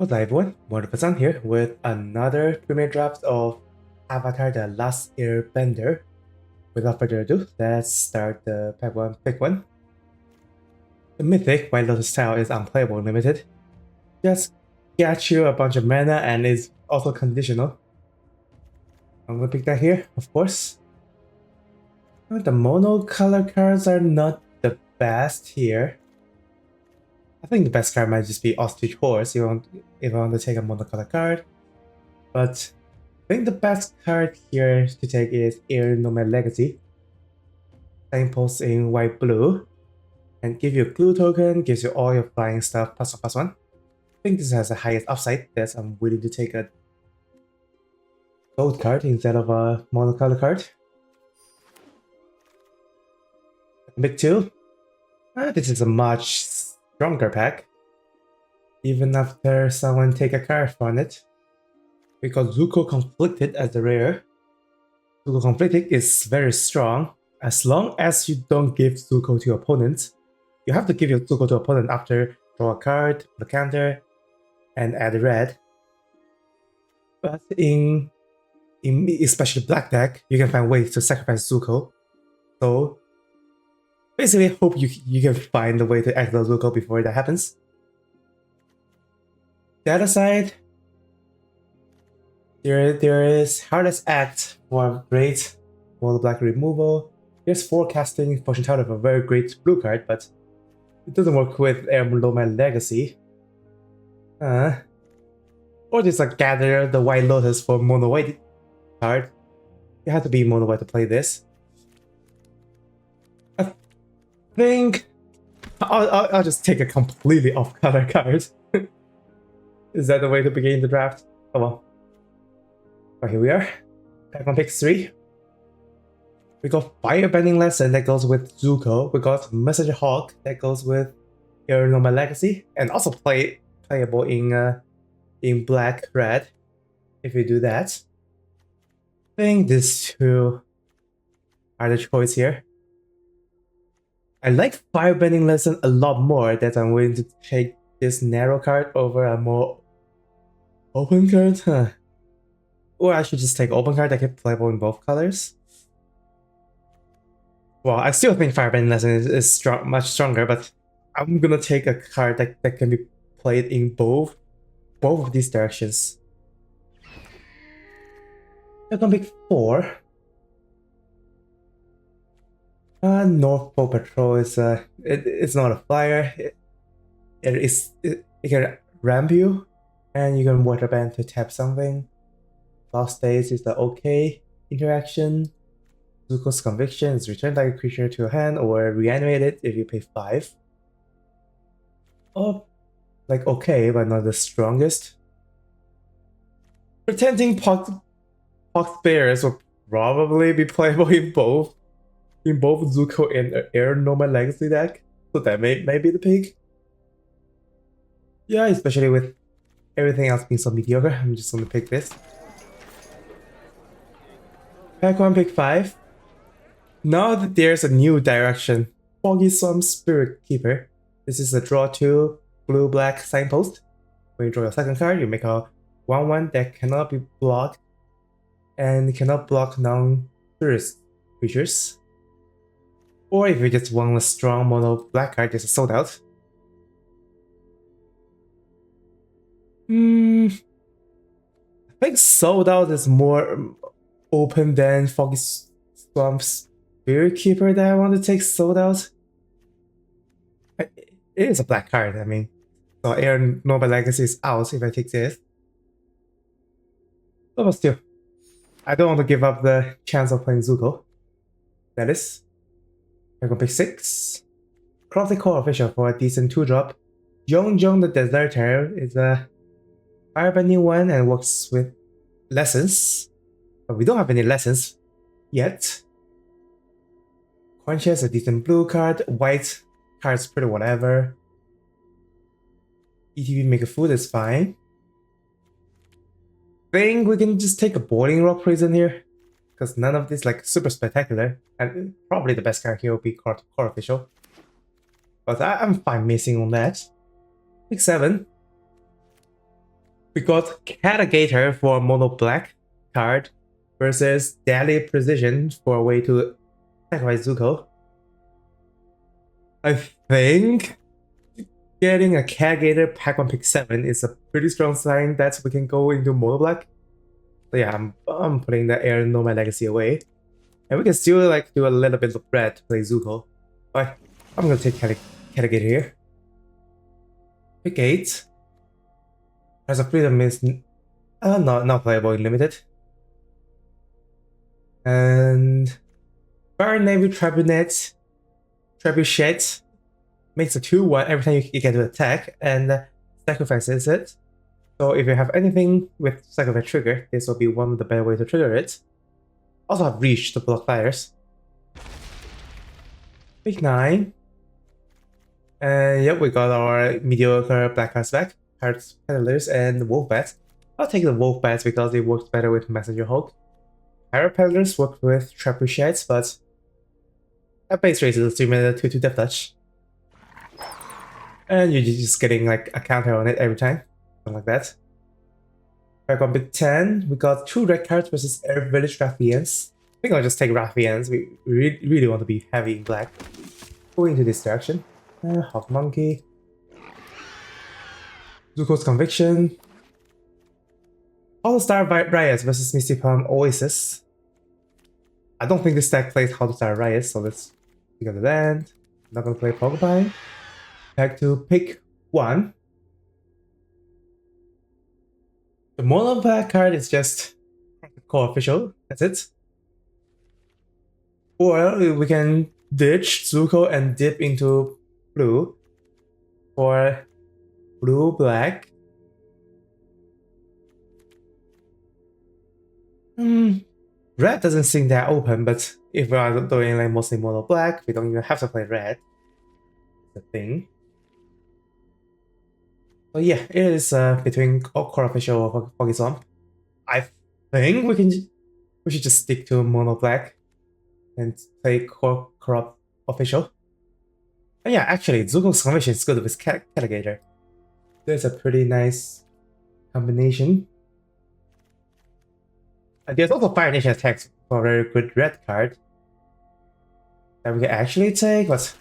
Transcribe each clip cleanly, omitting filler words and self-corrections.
What's up everyone, 124san's here with another premiere draft of Avatar The Last Airbender. Without further ado, let's start the pack 1, pick 1. The Mythic White Lotus style is unplayable limited. Just get you a bunch of mana and is also conditional. I'm gonna pick that here, of course. The mono color cards are not the best here. I think the best card might just be Ostrich Horse if I want to take a monocolor card. But I think the best card here to take is Air Nomad Legacy. Signpost in white blue. And give you a clue token, gives you all your flying stuff +1/+1. I think this has the highest upside, that I'm willing to take a gold card instead of a monocolor card. Pick 2. This is a much stronger pack. Even after someone take a card from it. Because Zuko Conflicted as the rare. Zuko Conflicted is very strong. As long as you don't give Zuko to your opponent. You have to give your Zuko to opponent after draw a card, put a counter, and add red. But in especially black deck, you can find ways to sacrifice Zuko. So basically, hope you can find a way to exile Zuko before that happens. The other side, there is Heartless Act for great mono black removal. There's Forecasting Fortune Teller for a very great blue card, but it doesn't work with Air Nomad Legacy. Or just like Gather the White Lotus for mono white card. You have to be mono white to play this. I think I'll just take a completely off color card. Is that the way to begin the draft? Oh well. But here we are. Pack on pick 3. We got Firebending Lesson that goes with Zuko. We got Messenger Hawk that goes with Air Nomad Legacy, and also playable in black red. If you do that, I think these two are the choice here. I like Firebending Lesson a lot more, that I'm willing to take this narrow card over a more open card. Or I should just take open card that can playable in both colors. Well, I still think Firebending Lesson is much stronger, but I'm gonna take a card that can be played in both of these directions. I'm gonna pick 4. North Pole Patrol is it's not a flyer. It can ramp you, and you can water band to tap something. Lost Days is the okay interaction. Zuko's Conviction is return target creature to your hand or reanimate it if you pay 5. Oh, like okay, but not the strongest. Pretending Pox Bears will probably be playable in both Zuko and Air Nomad Legacy deck, so that may be the pick. Yeah, especially with everything else being so mediocre, I'm just gonna pick this. Pack 1, pick 5. Now that there's a new direction, Foggy Swamp Spirit Keeper. This is a draw 2 blue-black signpost. When you draw your second card, you make a 1/1 that cannot be blocked and cannot block non-tourist creatures. Or if you just want a strong mono black card, just a sold out. I think sold out is more open than Foggy Swamp's Spirit Keeper that I want to take sold out. It is a black card, I mean. So Air Nomad Legacy is out if I take this. But still, I don't want to give up the chance of playing Zuko. That is. I'm gonna pick 6. Crafty Core Official for a decent 2-drop. Jong the Deserter is a firebending one and works with lessons. But we don't have any lessons yet. Coin is a decent blue card. White card's pretty whatever. ETB Make a Food is fine. Think we can just take a Boiling Rock Prison here, because none of this like super spectacular, and probably the best card here will be Core Official. But I'm fine missing on that. Pick 7. We got Cat-gator for mono black card versus Deadly Precision for a way to sacrifice Zuko. I think getting a Cat-gator pack 1 pick 7 is a pretty strong sign that we can go into mono black. So yeah, I'm putting the Air Nomad Legacy away. And we can still like do a little bit of red to play Zuko. But I'm gonna take Cat-gator here. Pick 8. As a freedom is not playable in limited. And Fire Navy Trebuchet makes a 2/1 every time you get to attack and sacrifices it. So if you have anything with sacrifice trigger, this will be one of the better ways to trigger it. Also have reach to block fires. Pick 9. And yep, we got our mediocre black cards back. Cards Peddlers and Wolf Bats. I'll take the Wolf Bats because it works better with Messenger Hulk. Pirate Peddlers work with Trebuchets, but at base rate is still a 2/2 Death Touch. And you're just getting like a counter on it every time. Something like that. Back on Big 10, we got 2 red cards versus Air Village Raffians. I think I'll just take Raffians. We really want to be heavy in black. Going into this direction. Hawk Monkey. Zuko's Conviction. Hollow Star Riots versus Misty Palm Oasis. I don't think this deck plays Hollow Star Riots, so let's pick up the land. Not gonna play Porcupine. Back to pick 1. The mono black card is just core official, that's it. Or we can ditch Zuko and dip into blue for blue black. Red doesn't seem that open, but if we are doing like mostly mono black, we don't even have to play red. That's the thing. So yeah, it is between core official or Foggy Swamp. I think we should just stick to mono black and play core official. And yeah, actually, Zuko's combination is good with Cat-gator. There's a pretty nice combination. And there's also Fire Nation attacks for a very good red card that we can actually take, but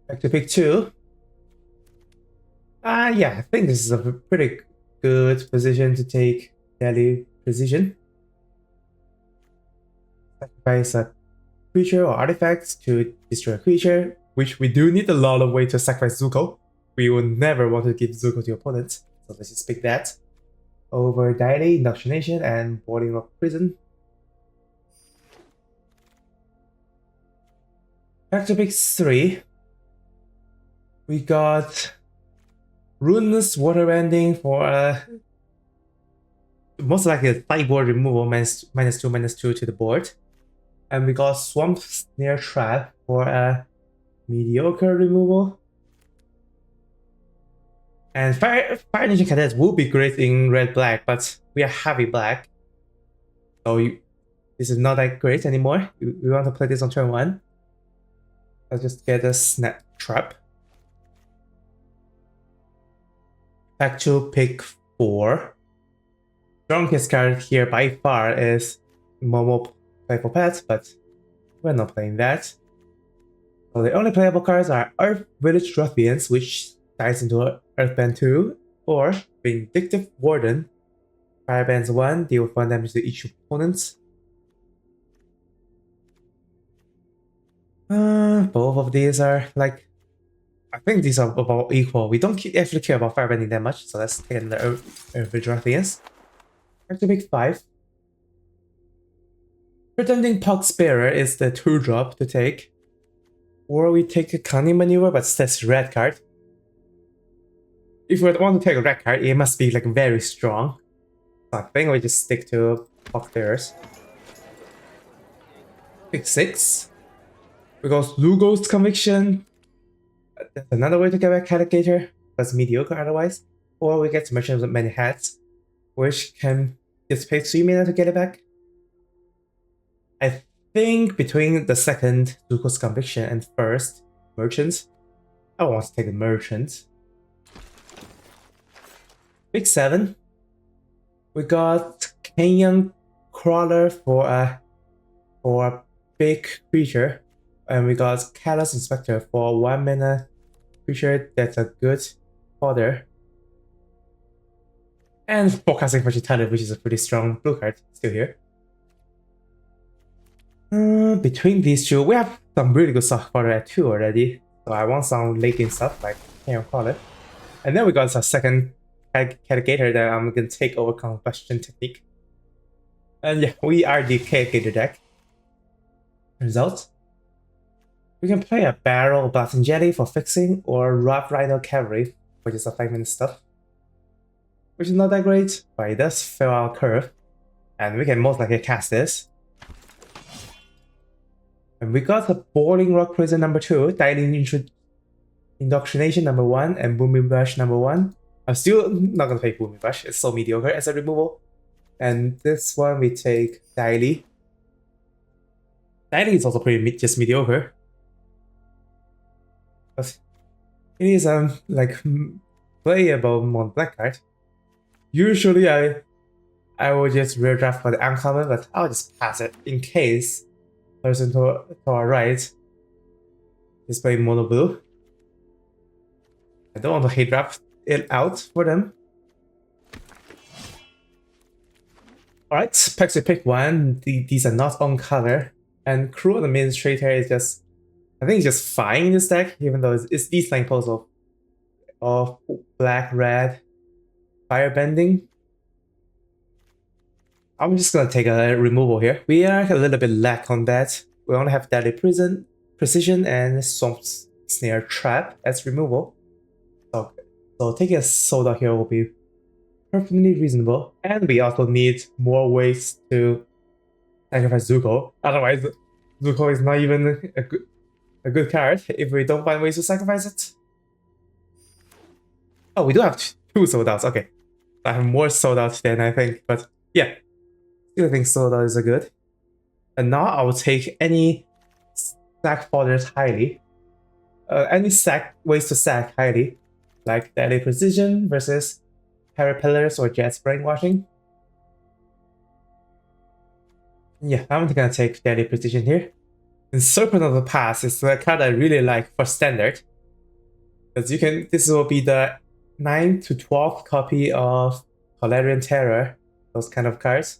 back to pick 2. Yeah, I think this is a pretty good position to take Deadly Precision. Sacrifice a creature or artifacts to destroy a creature, which we do need a lot of way to sacrifice Zuko. We will never want to give Zuko to your opponent, so let's just pick that. Over Deity, Indoctrination, and Boarding Rock Prison. Back to pick 3. We got Ruinous Waterbending for most likely a sideboard removal, -2/-2 to the board. And we got Swamp Snare Trap for a mediocre removal. And Fire Ninja Cadets will be great in red-black, but we are heavy black. So this is not that great anymore. We want to play this on turn 1. Let's just get a Snap Trap. Back to pick 4. Strongest card here by far is Momo Playful Pets, but we're not playing that. So the only playable cards are Earth Village Ruffians, which dies into Earthband 2, or Vindictive Warden. Firebands 1, deal 1 damage to each opponent. Both of these are like, I think these are about equal. We don't actually care about firebending that much, so let's take the Earth Village Ruffians. Back to pick 5. Pretending Poxbearer is the 2-drop to take. Or we take a Cunning Maneuver, but that's a red card. If we want to take a red card, it must be like very strong. So I think we just stick to Poxbearers. Pick 6. Because Lugo's Conviction. That's another way to get back Cat-gator. That's mediocre otherwise. Or we get Merchant of Many Hats, which can just pay 3 mana to get it back. I think between the second Zuko's Conviction and first Merchant, I want to take a Merchant. Pick 7. We got Canyon Crawler for a big creature, and we got Callous Inspector for 1 mana creature that's a good fodder. And Forecasting Vegetarian, which is a pretty strong blue card, still here. Between these two, we have some really good stuff fodder at 2 already. So I want some late game stuff like Canyon Crawler. And then we got a second Cat-gator that I'm gonna take over Combustion Technique. And yeah, we are the Cat-gator deck. Result: we can play a Barrel Blasting Jelly for fixing, or Rough Rhino Cavalry, which is a 5-minute stuff. Which is not that great, but it does fill our curve. And we can most likely cast this. And we got a Boiling Rock Prison number 2, Dialing Indoctrination number 1, and Booming Rush number 1. I'm still not gonna play Booming Rush, it's so mediocre as a removal. And this one we take Daily. Daily is also pretty just mediocre. But it is like playable mono black card. Usually I will just rear draft for the uncommon, but I'll just pass it in case person to our right is playing mono blue. I don't want to hate draft it out for them. Alright, packs we pick 1. These are not on color. And Cruel Administrator is just, I think it's just fine in this deck, even though it's these signposts of black, red, firebending. I'm just gonna take a removal here. We are a little bit lack on that. We only have Deadly Precision and Swamp Snare Trap as removal. So taking a Soda here will be perfectly reasonable. And we also need more ways to sacrifice Zuko. Otherwise, Zuko is not even a good card if we don't find ways to sacrifice it. Oh, we do have 2 sold outs. Okay. I have more sold outs than I think, but yeah. Still think sold out is a good. And now I will take any sack fodders highly. Any ways to sack highly. Like Deadly Precision versus Parapillars or Jet's Brainwashing. Yeah, I'm gonna take Deadly Precision here. And Serpent of the Past is the card I really like for standard. As you can, this will be the 9 to 12 copy of Valerian Terror, those kind of cards.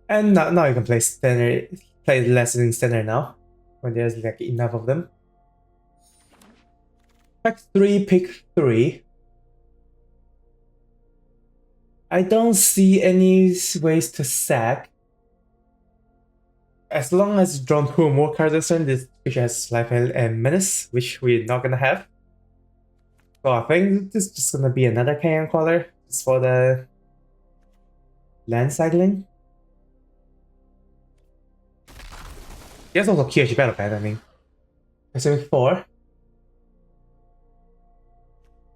And now you can play standard, play less in standard now, when there's like enough of them. Pack 3, pick 3. I don't see any ways to sack. As long as drawn 2 or more cards this turn, this creature has life and menace, which we're not gonna have. So I think this is just gonna be another Canyon Crawler, just for the land cycling. There's also QH Battle Pad, I mean. Pacific 4.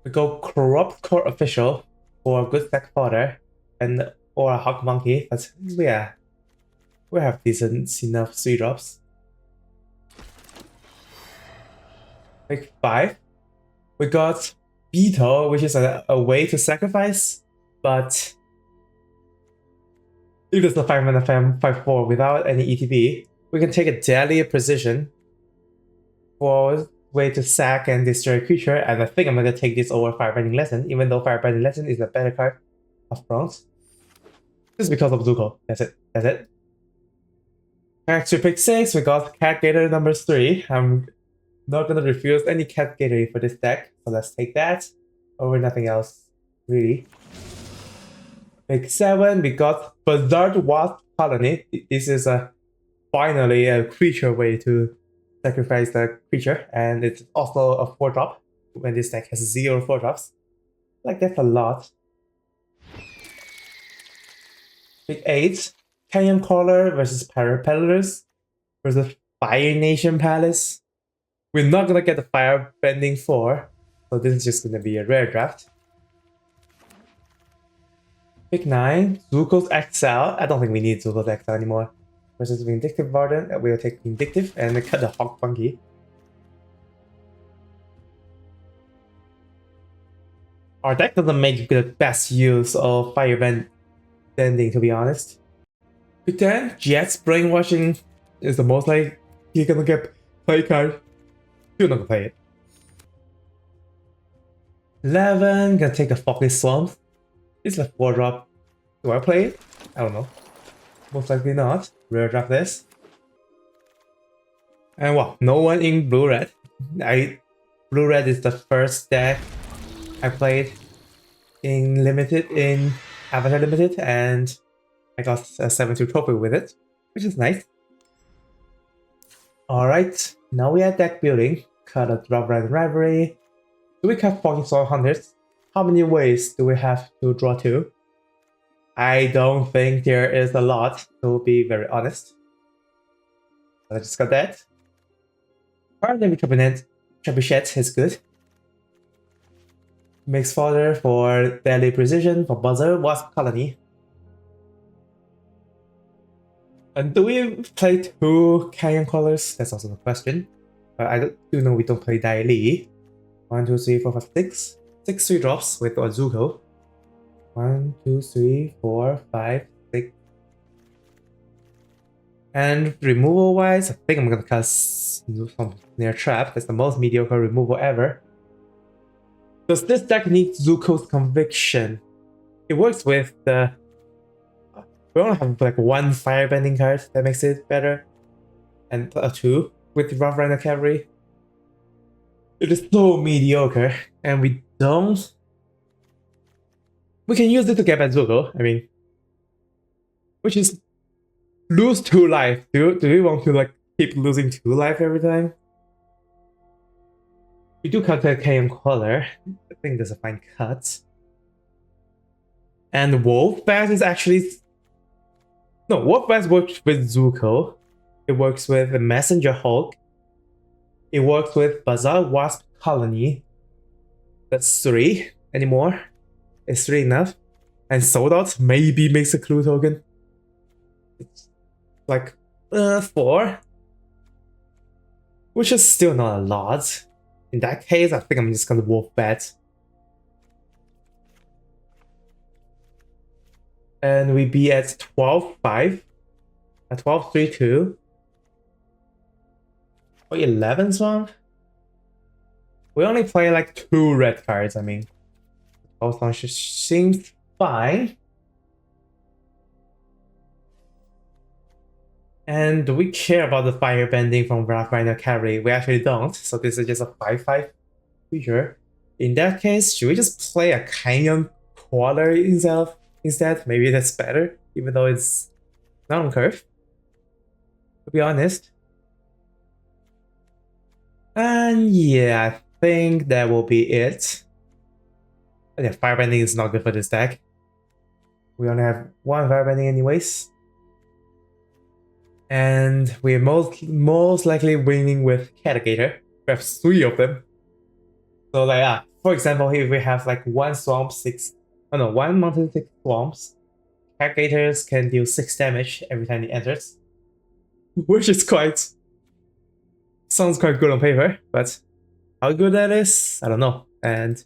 We go Corrupt Court Official for good stack fodder, and or a Hawk Monkey, but yeah. We have decent enough 3 drops. Pick 5. We got Beetle, which is a way to sacrifice, but if it's a 5-mana 5/4 without any ETB, we can take a Deadly Precision for way to sack and destroy a creature, and I think I'm gonna take this over Firebending Lesson, even though Firebending Lesson is a better card of bronze. Just because of Zuko. That's it. Next to pick 6, we got Cat-gator number 3. I'm not gonna refuse any Cat-gator for this deck, so let's take that over nothing else, really. Pick 7, we got Berserk Wasp Colony. This is finally a creature way to sacrifice the creature, and it's also a 4-drop when this deck has 0 4-drops. Like, that's a lot. Pick 8, Canyon Crawler versus Parapillars versus Fire Nation Palace. We're not gonna get the Fire Bending 4, so this is just gonna be a rare draft. Pick 9, Zuko's Exile. I don't think we need Zuko's Exile anymore. Versus Vindictive Warden, we'll take Vindictive and cut the Hawk Monkey. Our deck doesn't make the best use of Firebending, to be honest. Pick 10, Jet's Brainwashing is the most like you're gonna get play card. You're not gonna play it. 11, gonna take a Focus Swamp. It's a 4-drop. Do I play it? I don't know. Most likely not. Rare drop this. And wow, no one in blue-red. Blue-red is the first deck I played in Avatar Limited, and I got a 7-2 trophy with it, which is nice. Alright, now we are deck building. Cut a drop red rivalry. Do we cut 4400? How many ways do we have to draw to? I don't think there is a lot, to be very honest. I just got that. Parliament Trebuchet is good. Makes fodder for Deadly Precision, for Buzzer, Wasp Colony. And do we play 2 Canyon Colors? That's also the question. But I do know we don't play Dai Li. 1, 2, 3, 4, 5, 6. 6 3-drops with Ozuko. 1, 2, 3, 4, 5, 6. And removal wise, I think I'm gonna cast some Near Trap. That's the most mediocre removal ever. Does this deck need Zuko's Conviction? It works with the... We only have like 1 Firebending card that makes it better. And a 2 with Rough Rider Cavalry. It is so mediocre, and we don't... We can use it to get back Zuko, I mean... Which is... Lose 2 life. Do we want to like keep losing 2 life every time? We do cut the KM Collar. I think there's a fine cut. And Wolf Bass is actually... No, Wolf Bass works with Zuko. It works with the Messenger Hulk. It works with Bazaar Wasp Colony. That's 3 anymore. Is 3 enough? And Sold Out maybe makes a clue token. It's like 4. Which is still not a lot. In that case, I think I'm just gonna Wolf Bet. And we be at 12-5. At 12-3-2. Or 11 Swamp? We only play like 2 red cards, I mean. 12 Swamp seems fine. And do we care about the Firebending from Rough Rider Cavalry? We actually don't, so this is just a 5-5 creature. In that case, should we just play a Canyon Collar instead? Maybe that's better, even though it's not on curve. To be honest. And yeah, I think that will be it. But yeah, Firebending is not good for this deck. We only have 1 Firebending anyways. And we're most likely winning with Cat-gator. We have 3 of them. So like for example, here we have like 1 swamp, 1 mountain, 6 swamps. Cat-gators can deal 6 damage every time it enters. Which is sounds quite good on paper, but how good that is, I don't know. And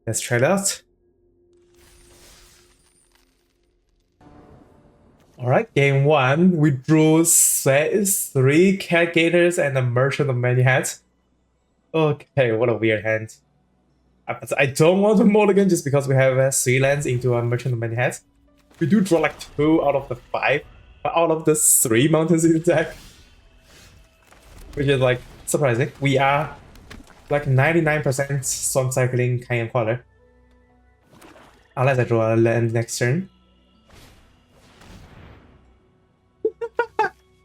let's try it out. Alright, game 1, we drew 3 Cat-gators and a Merchant of Many Hats. Okay, what a weird hand. I don't want to mulligan just because we have 3 lands into a Merchant of Many Hats. We do draw like 2 out of the 5, but out of the 3 mountains in the deck. Which is like surprising. We are like 99% Swamp Cycling Canyon Collar. Unless I draw a land next turn.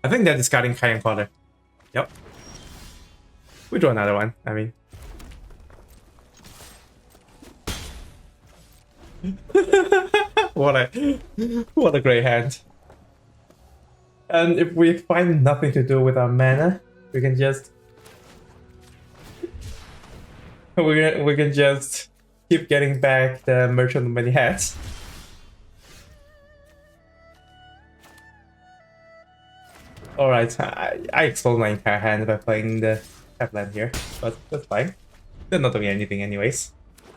I think they're discarding Canyon Collar. Yep. We draw another one, I mean. What a great hand. And if we find nothing to do with our mana, we can just we can just keep getting back the Merchant of Many Hats. Alright, I exposed my entire hand by playing the tap land here, but that's fine. They're not doing anything anyways.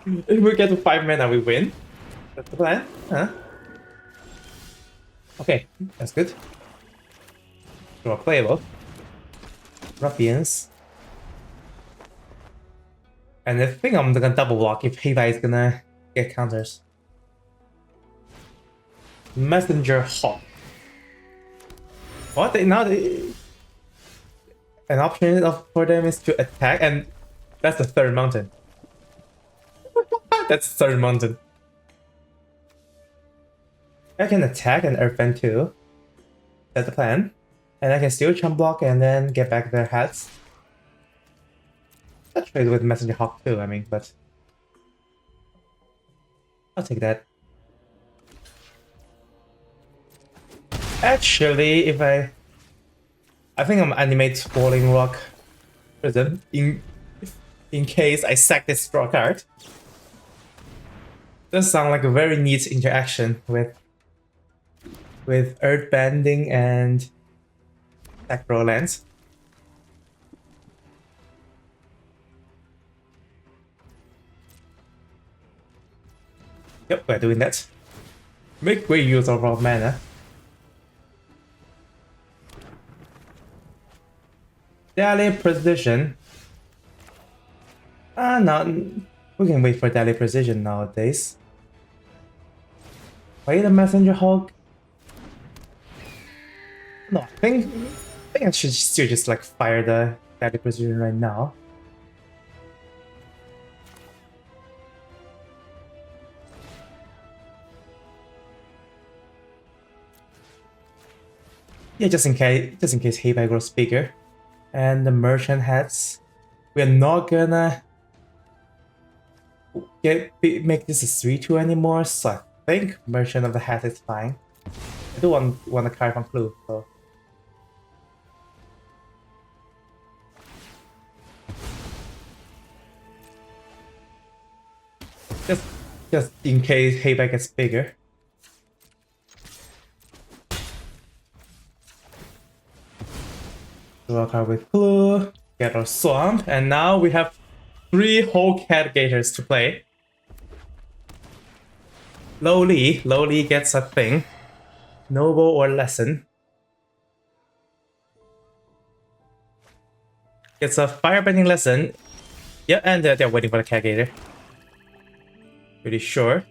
If we get to 5 mana, we win. That's the plan, huh? Okay, that's good. Draw playable. Ruffians. And I think I'm gonna double block if Heibai is gonna get counters. Messenger Hawk. What? An option for them is to attack, and that's the third mountain. That's the third mountain. I can attack and Earthbend too. That's the plan. And I can still chump block and then get back their hats. I'll trade with Messenger Hawk too, I mean, but I'll take that. Actually, if I think I'm animate Falling Rock Prism in case I sack this draw card. Does sound like a very neat interaction with Earth Bending and sack draw lands. Yep, we're doing that. Make great use of our mana. Daily Precision. No, we can wait for Daily Precision nowadays. Play the Messenger Hog. No, I think I should still just like fire the Daily Precision right now. Yeah, just in case Heibai grows bigger. And the merchant hats. We're not gonna make this a 3-2 anymore, so I think Merchant of the Hat is fine. I do want a card from Clue, so. Just in case Heibai gets bigger. Draw a card with Clue, get our Swamp, and now we have 3 whole Cat-gators to play. Lowly gets a thing. Noble or Lesson. Gets a Firebending Lesson. Yeah, and they're waiting for the Cat-gator. Pretty sure.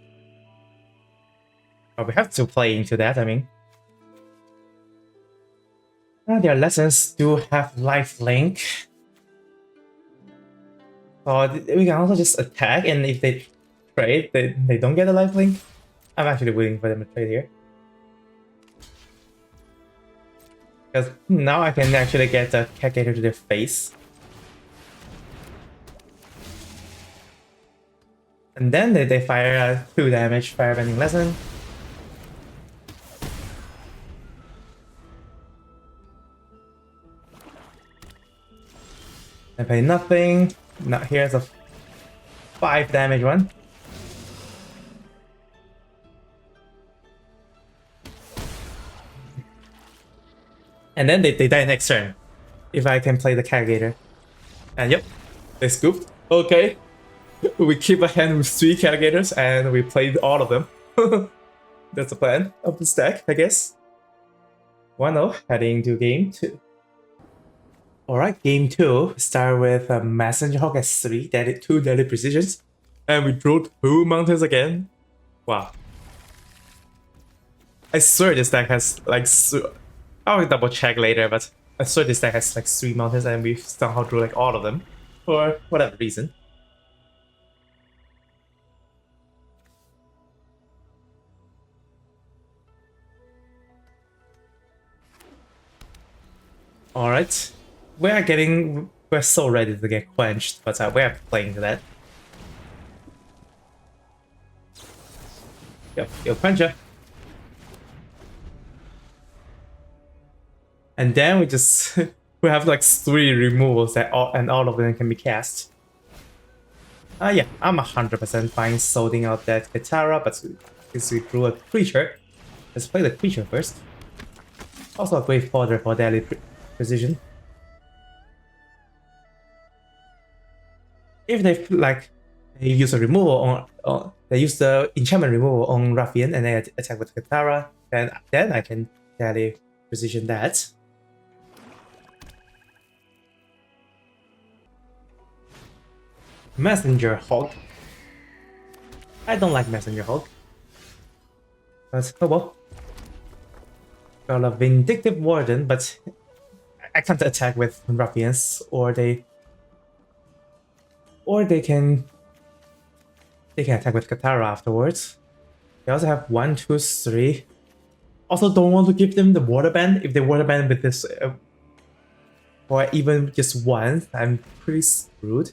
But we have to play into that, I mean. Their lessons do have lifelink. So we can also just attack, and if they trade, they don't get a lifelink. I'm actually waiting for them to trade here. Because now I can actually get the Cat-gator to their face. And then they fire a 2 damage Firebending Lesson. I pay nothing. Now here's a 5 damage one. And then they die next turn. If I can play the Cat-gator. And yep, they scooped. Okay. We keep a hand with 3 Cat-gators and we played all of them. That's the plan of the stack, I guess. 1-0, heading to game 2. Alright, game 2. Start with a Messenger Hawk as 2 Daily Precisions. And we drew 2 mountains again. Wow. I swear this deck has like... I'll double check later, but I swear this deck has like 3 mountains and we somehow drew like all of them. For whatever reason. Alright. We're so ready to get quenched, but we're playing to that. Yo, quencher. And then we just we have like 3 removals and all of them can be cast. Yeah, I'm 100% fine sorting out that Katara, but since we drew a creature, let's play the creature first. Also a great fodder for Daily Precision. If they they use a removal on they use the enchantment removal on Ruffian and then attack with Katara. Then I can deadly precision that. Messenger Hog. I don't like Messenger Hog. But oh well. Got a Vindictive Warden, but I can't attack with Ruffians, or they can attack with Katara afterwards. They also have 1, 2, 3. Also, don't want to give them the water band. If they water band with this, or even just one, I'm pretty screwed.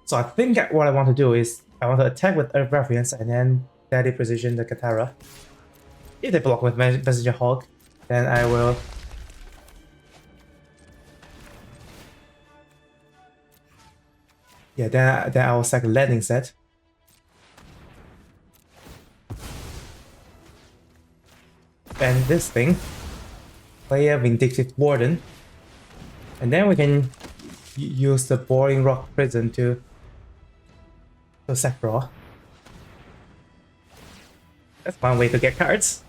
So I think what I want to do is I want to attack with Earth Ruffians and then deadly precision the Katara. If they block with Messenger Hawk, then I will. Yeah, then I will sack a landing set. And this thing, play a Vindictive Warden, and then we can use the Boring Rock Prison to sack draw. That's one way to get cards.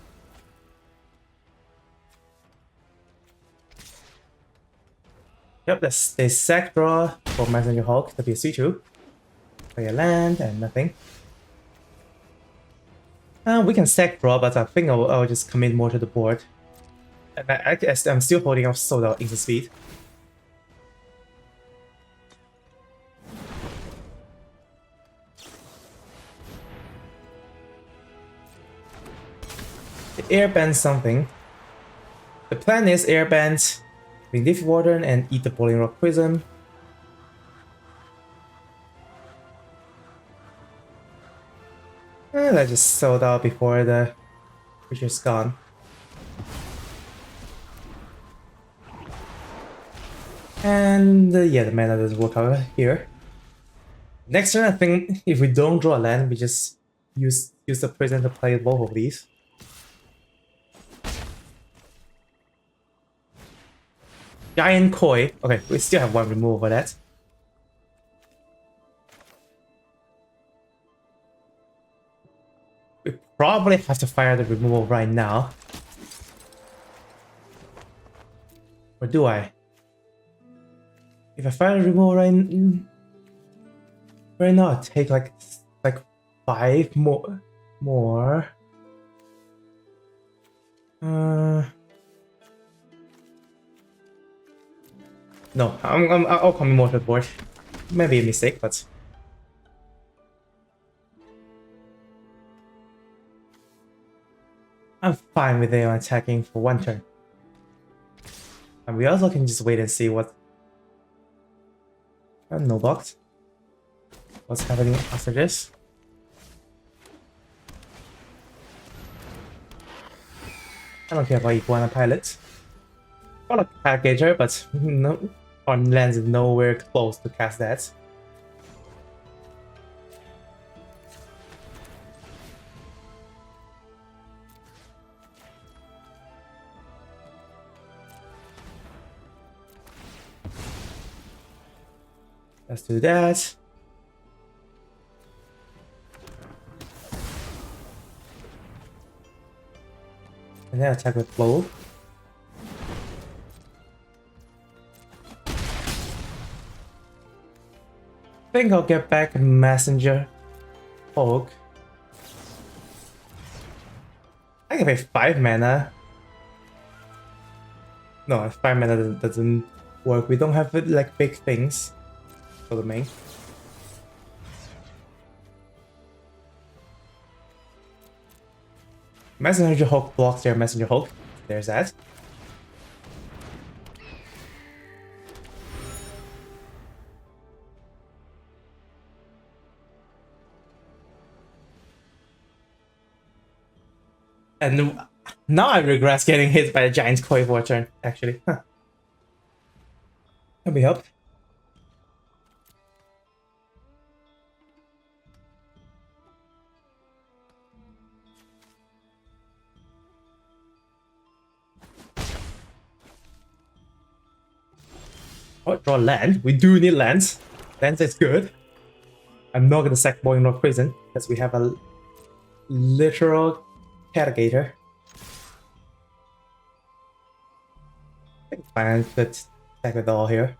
Yep, that's the sack draw for Messenger Hawk to be a C2. Play a land and nothing. We can sack draw, but I think I'll just commit more to the board. And I guess I'm still holding off Soul Out instant speed. Airbend something. The plan is airbend Vindictive Warden and eat the Boiling Rock Prism. And I just sold out before the creature's gone. And yeah, the mana doesn't work out here. Next turn, I think if we don't draw a land, we just use the prison to play both of these. Giant Koi. Okay, we still have one removal for that. We probably have to fire the removal right now. Or do I? If I fire the removal right now, I'll take like 5 more. No, I'll come more to the board. Maybe a mistake, but I'm fine with them attacking for one turn. And we also can just wait and see what. No box. What's happening after this? I don't care about Iguana Pilot. Got a Cat-gator, but no, on lands nowhere close to cast that. Let's do that. And then attack with blow. I think I'll get back Messenger Hulk. I can pay 5 mana. No, 5 mana doesn't work. We don't have like big things for the main. Messenger Hulk blocks their Messenger Hulk. There's that. And now I regret getting hit by a giant koi for a turn, actually. Huh. Can we help? Oh, draw land. We do need lands. Lands is good. I'm not gonna sack Boiling Rock Prison because we have a literal Cat-gator. I think fine, could sack it all here.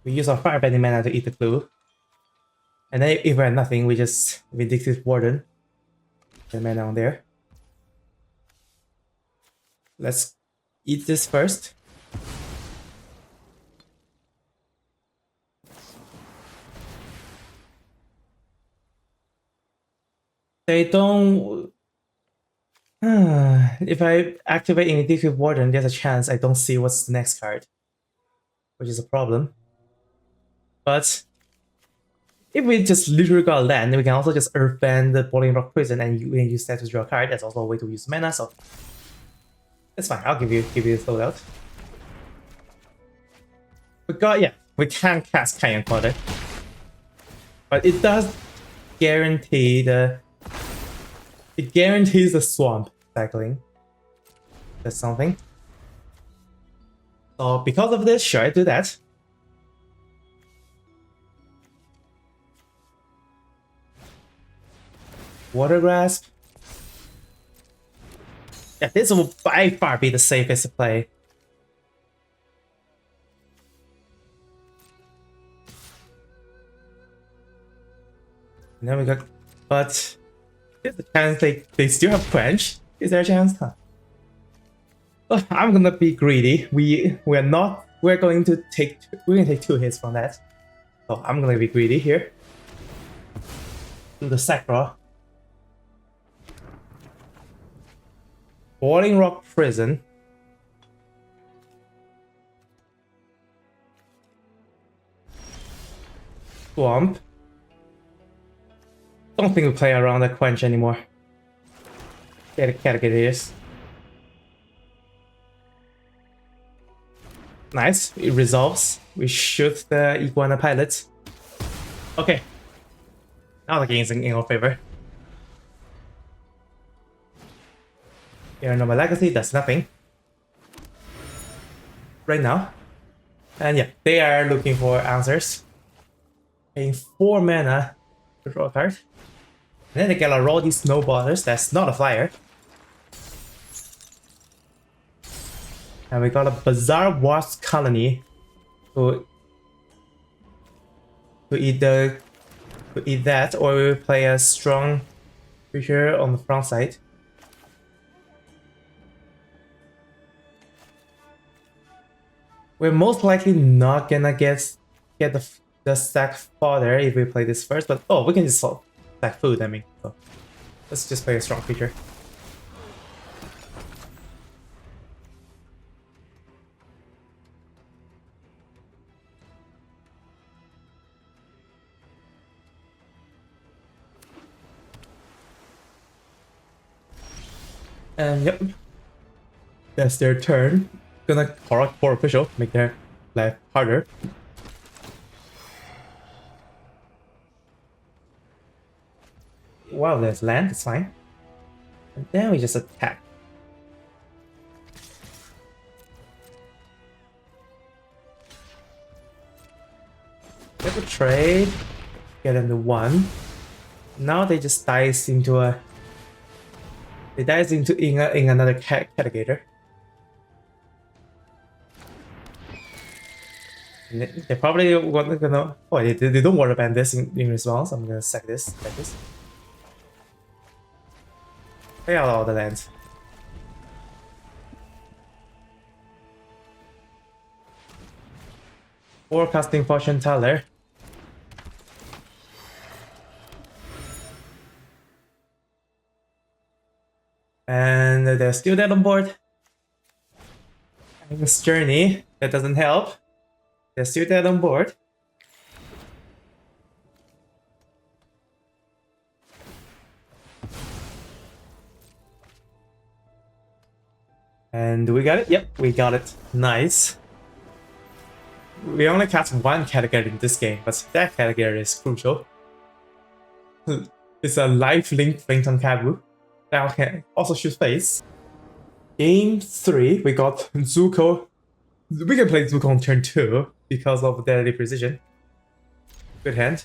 We use our Firebending mana to eat the clue. And then if we're nothing, we just Vindictive Warden. The mana on there. Let's eat this first. They don't... if I activate Vindictive Warden, there's a chance I don't see what's the next card. Which is a problem. But if we just literally got land, we can also just Earthbend the Boiling Rock Prison and use that to draw a card. That's also a way to use mana, so that's fine. I'll give you the loadout. We can cast Canyon Quarter, but it does guarantee it guarantees the swamp cycling. That's something. So because of this, sure, I do that. Water Grasp. Yeah, this will by far be the safest play. And then we got, but there's a chance they still have Quench. Is there a chance? Huh. Oh, I'm gonna be greedy. We're going to take 2 hits from that. So I'm gonna be greedy here. Do the sack draw. Boiling Rock Prison. Swamp. Don't think we play around the Quench anymore. Get a Cat-gator. Nice, it resolves. We shoot the Iguana Pilot. Okay. Now the game's in our favor. Here, Normal Legacy does nothing. Right now. And yeah, they are looking for answers. Paying 4 mana to draw a card. And then they gotta roll these Snowballers. That's not a flyer. And we got a Bizarre Wasp Colony to eat that, or we play a strong creature on the front side. We're most likely not gonna get the stack fodder if we play this first, but oh, we can just stack food, I mean. So let's just play a strong creature. And yep, that's their turn. Gonna correct for official, make their life harder. Wow, there's land, it's fine. And then we just attack. Get a trade, get into 1. Now they just dice into a... They dice into in another Cat-gator. They probably want gonna... Oh, they don't want to ban this in response. I'm gonna sack this like this. Play out all the lands. Forecasting Fortune Teller. And they're still dead on board. This journey, that doesn't help. They're still dead on board. And we got it? Yep, we got it. Nice. We only cast 1 Cat-gator in this game, but that Cat-gator is crucial. It's a lifelink Phantom Kabu that can also shoot face. Game 3, we got Zuko We can play Zuko on turn 2 because of deadly precision. Good hand.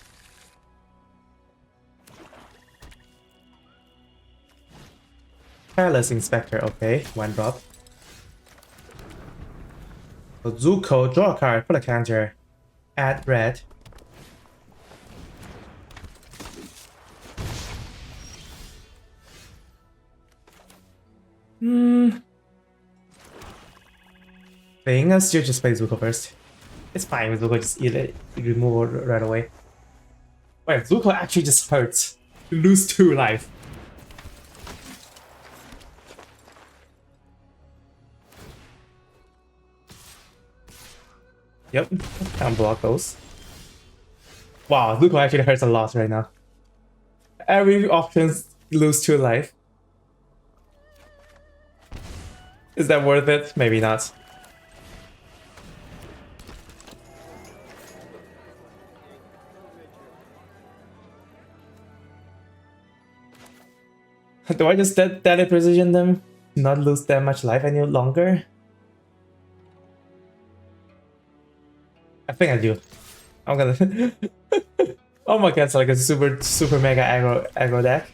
Careless Inspector, okay, 1 drop. So Zuko, draw a card, put a counter, add red. Thing us you just play Zuko first. It's fine with Zuko, just eat it, remove it right away. Wait, Zuko actually just hurts. You lose 2 life. Yep, can't block those. Wow, Zuko actually hurts a lot right now. Every option lose 2 life. Is that worth it? Maybe not. Do I just deadly precision them? Not lose that much life any longer? I think I do. I'm gonna. Oh my god, it's like a super mega aggro deck.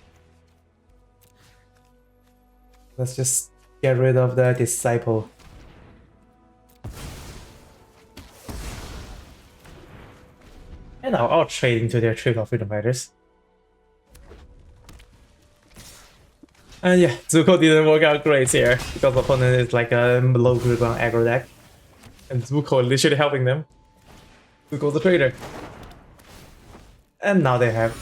Let's just get rid of the disciple. And now I'll trade into their triple freedom fighters. And yeah, Zuko didn't work out great here because opponent is like a low ground aggro deck. And Zuko literally helping them. Zuko's the trader. And now they have...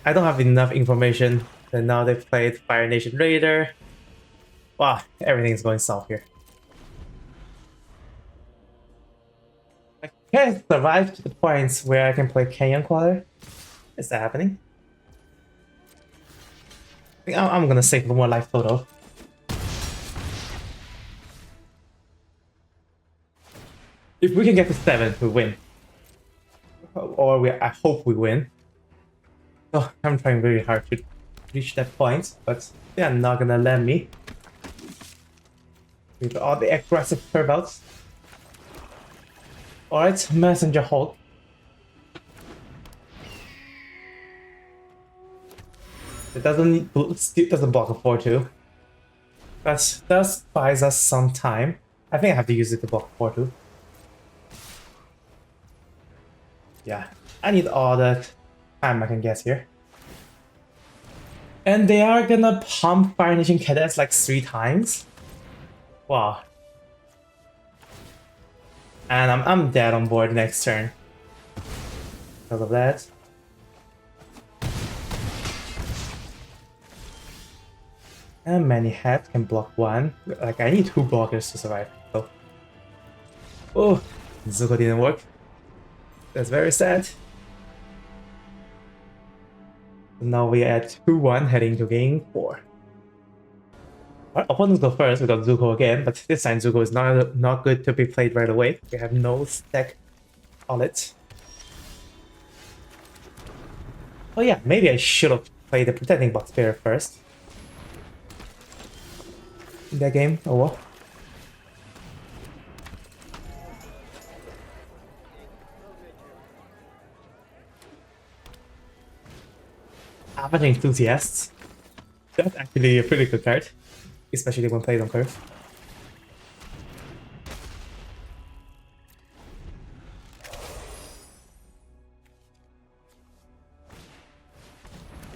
I don't have enough information. And now they played Fire Nation Raider. Wow, everything's going south here. I can't survive to the points where I can play Canyon Quarter. Is that happening? I think I'm gonna save more life total. If we can get to 7, we win. Or I hope we win. Oh, I'm trying very hard to reach that point, but they're not gonna let me. With all the aggressive curve outs. Alright, Messenger Hulk. It doesn't block a 4-2. But does buys us some time. I think I have to use it to block 4-2. Yeah, I need all that time I can get here. And they are gonna pump Fire Nation Cadets like 3 times. Wow. And I'm dead on board next turn. Because of that. And many heads can block 1. Like I need 2 blockers to survive. So. Oh, Zuko didn't work. That's very sad. Now we are at 2-1 heading to game 4. Our opponents go first, we got Zuko again, but this time Zuko is not good to be played right away. We have no stack on it. Oh yeah, maybe I should have played the Protecting Box Bear first. In that game, oh well. Avatar Enthusiasts. That's actually a pretty good card. Especially when played on curve.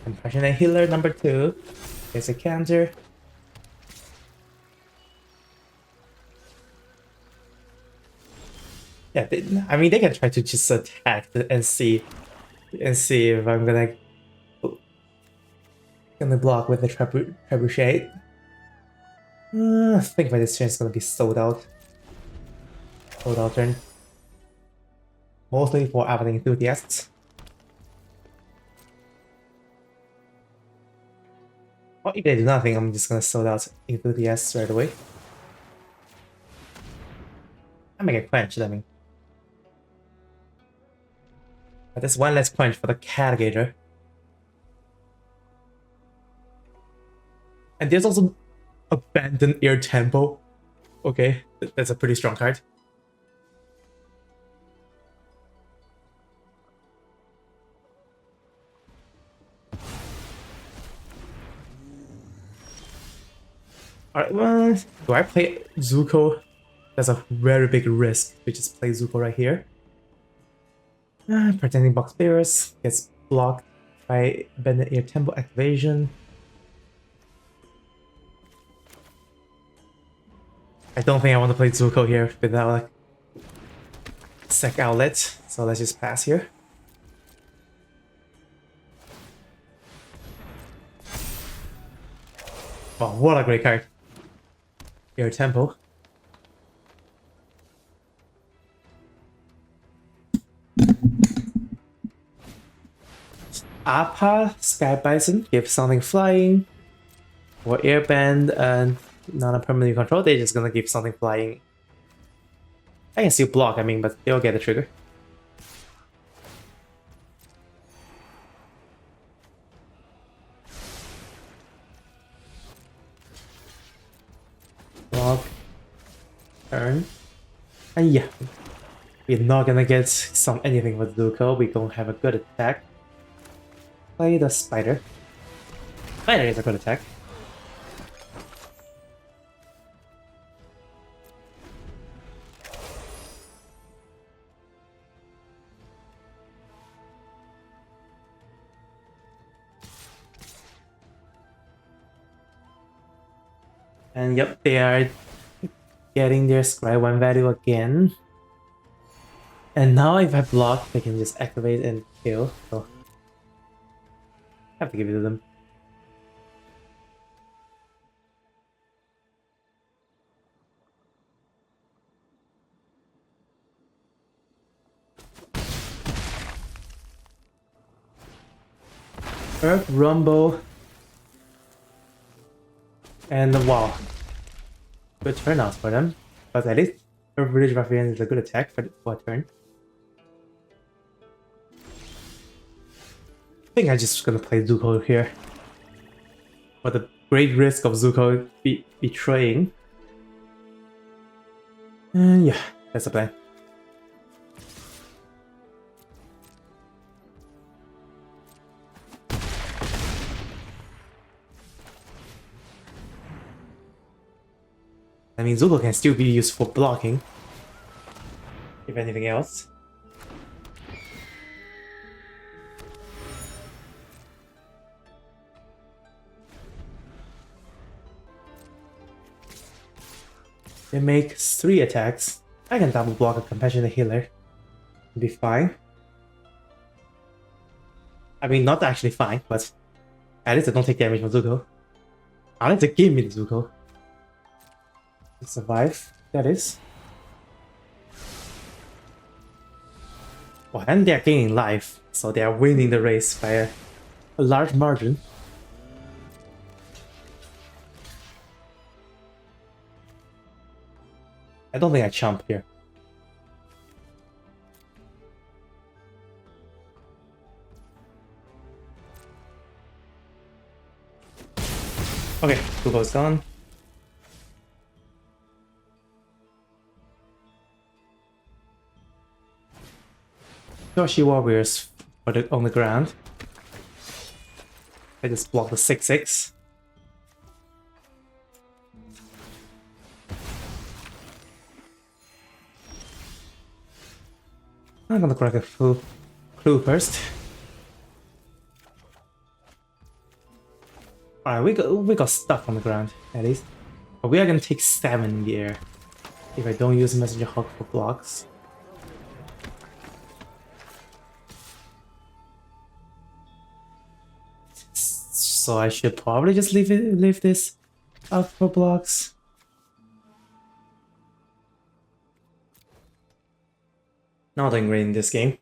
Compassionate Healer number 2. There's a counter. Yeah, I mean they can try to just attack and see if I'm gonna block with the trebuchet. I think by this turn it's gonna be sold out. Sold out turn. Mostly for Avatar Enthusiasts. Or if they do nothing, I'm just gonna sold out Enthusiasts right away. I make a quench, I mean. But there's one less quench for the Cat-gator. And there's also Abandoned Air Tempo. Okay, that's a pretty strong card. Alright, well, do I play Zuko? That's a very big risk to just play Zuko right here. Pretending Box Bears gets blocked by Bennett Air Temple activation. I don't think I want to play Zuko here without like sec outlet, so let's just pass here. Oh, what a great card. Air Temple. Appa, Sky Bison, give something flying. For Airbend and non-permanent control, they're just gonna give something flying. I can still block, I mean, but they'll get the trigger. Block. Turn. And yeah. We're not gonna get anything with Zuko, we don't have a good attack. Play the Spider. Spider is a good attack. And yep, they are getting their Scry 1 value again. And now if I block, they can just activate and kill, so I have to give it to them. Earth Rumble. And wow. Good turnouts for them. But at least Earth Village Ruffian is a good attack for a turn. I think I'm just gonna play Zuko here. For the great risk of Zuko betraying. And yeah, that's the plan. I mean, Zuko can still be used for blocking. If anything else. They make 3 attacks. I can double block a Compassionate Healer. Be fine. I mean, not actually fine, but at least I don't take damage from Zuko. At least they give me the Zuko. To survive, that is. Well, and they're gaining life, so they are winning the race by a large margin. I don't think I chump here. Okay, Zuko's gone. Yoshi Warriors on the ground. I just block the 6/6. I'm gonna crack a full clue first. Alright, we got stuff on the ground, at least. But we are gonna take 7 in the air. If I don't use Messenger Hawk for blocks. So I should probably just leave this up for blocks. Not doing great in this game.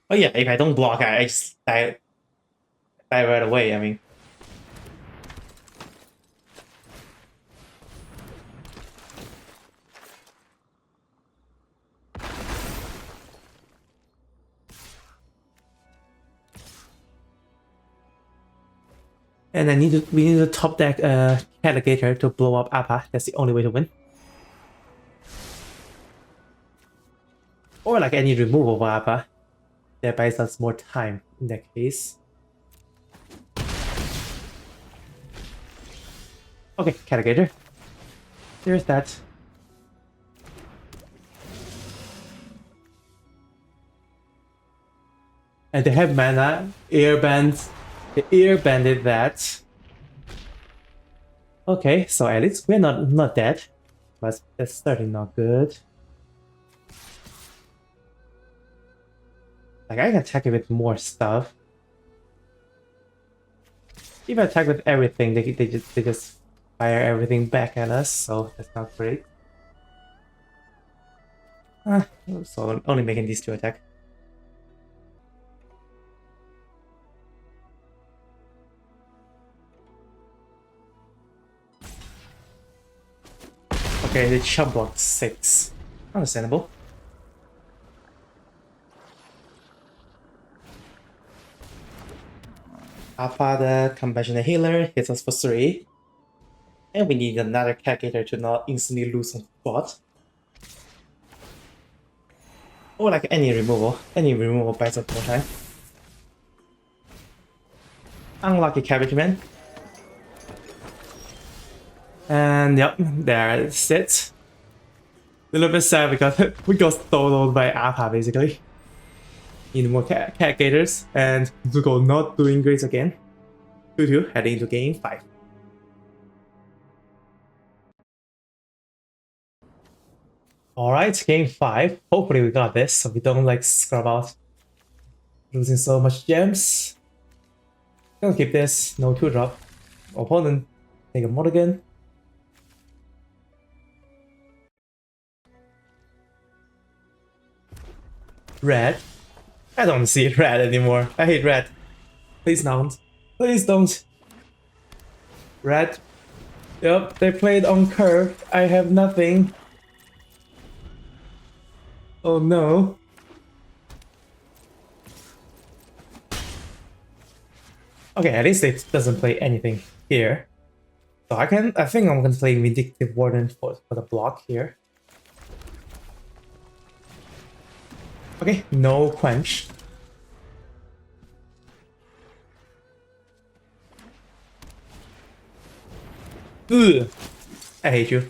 Oh yeah, if I don't block, I just die right away, I mean. And we need to top deck Cat-gator to blow up Appa. That's the only way to win. Or like any removal Vapa that buys us more time in that case. Okay, Cat-gator. There's that. And they have mana, airband. They airbanded that. Okay, so at least we're not dead. But that's certainly not good. Like I can attack it with more stuff. If I attack with everything, they just fire everything back at us, so that's not great. So only making these two attack. Okay, the chump blocked 6. Understandable. Alpha, the compassionate healer, hits us for 3. And we need another Cat-gator to not instantly lose on spot. Or like any removal buys up more time. Unlucky Cabbage Man. And yep, there it sits. A little bit sad because we got soloed by Alpha basically. Need more Cat-gators, and Zuko not doing great again. 2-2 heading into game 5. Alright, game 5. Hopefully we got this so we don't like scrub out losing so much gems. Gonna keep this, no 2-drop. Opponent take a mulligan. Red. I don't see red anymore. I hate red. Please don't. Please don't. Red. Yep, they played on curve. I have nothing. Oh no. Okay, at least it doesn't play anything here. So I think I'm gonna play Vindictive Warden for the block here. Okay, no quench. Ugh. I hate you.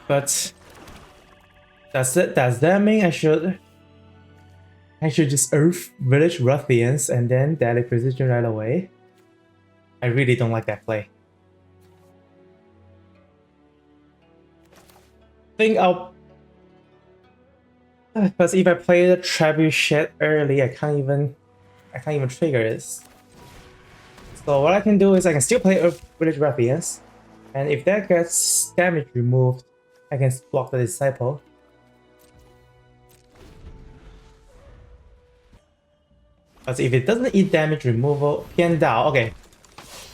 But does that mean I should just Earth Village Ruffians and then Daily Precision right away? I really don't like that play. Think I'll, because if I play the Trebuchet early, I can't even trigger this. So what I can do is I can still play Earth Village Ruffians, and if that gets damage removed, I can block the Disciple. But if it doesn't eat damage removal, Pian Dao, okay,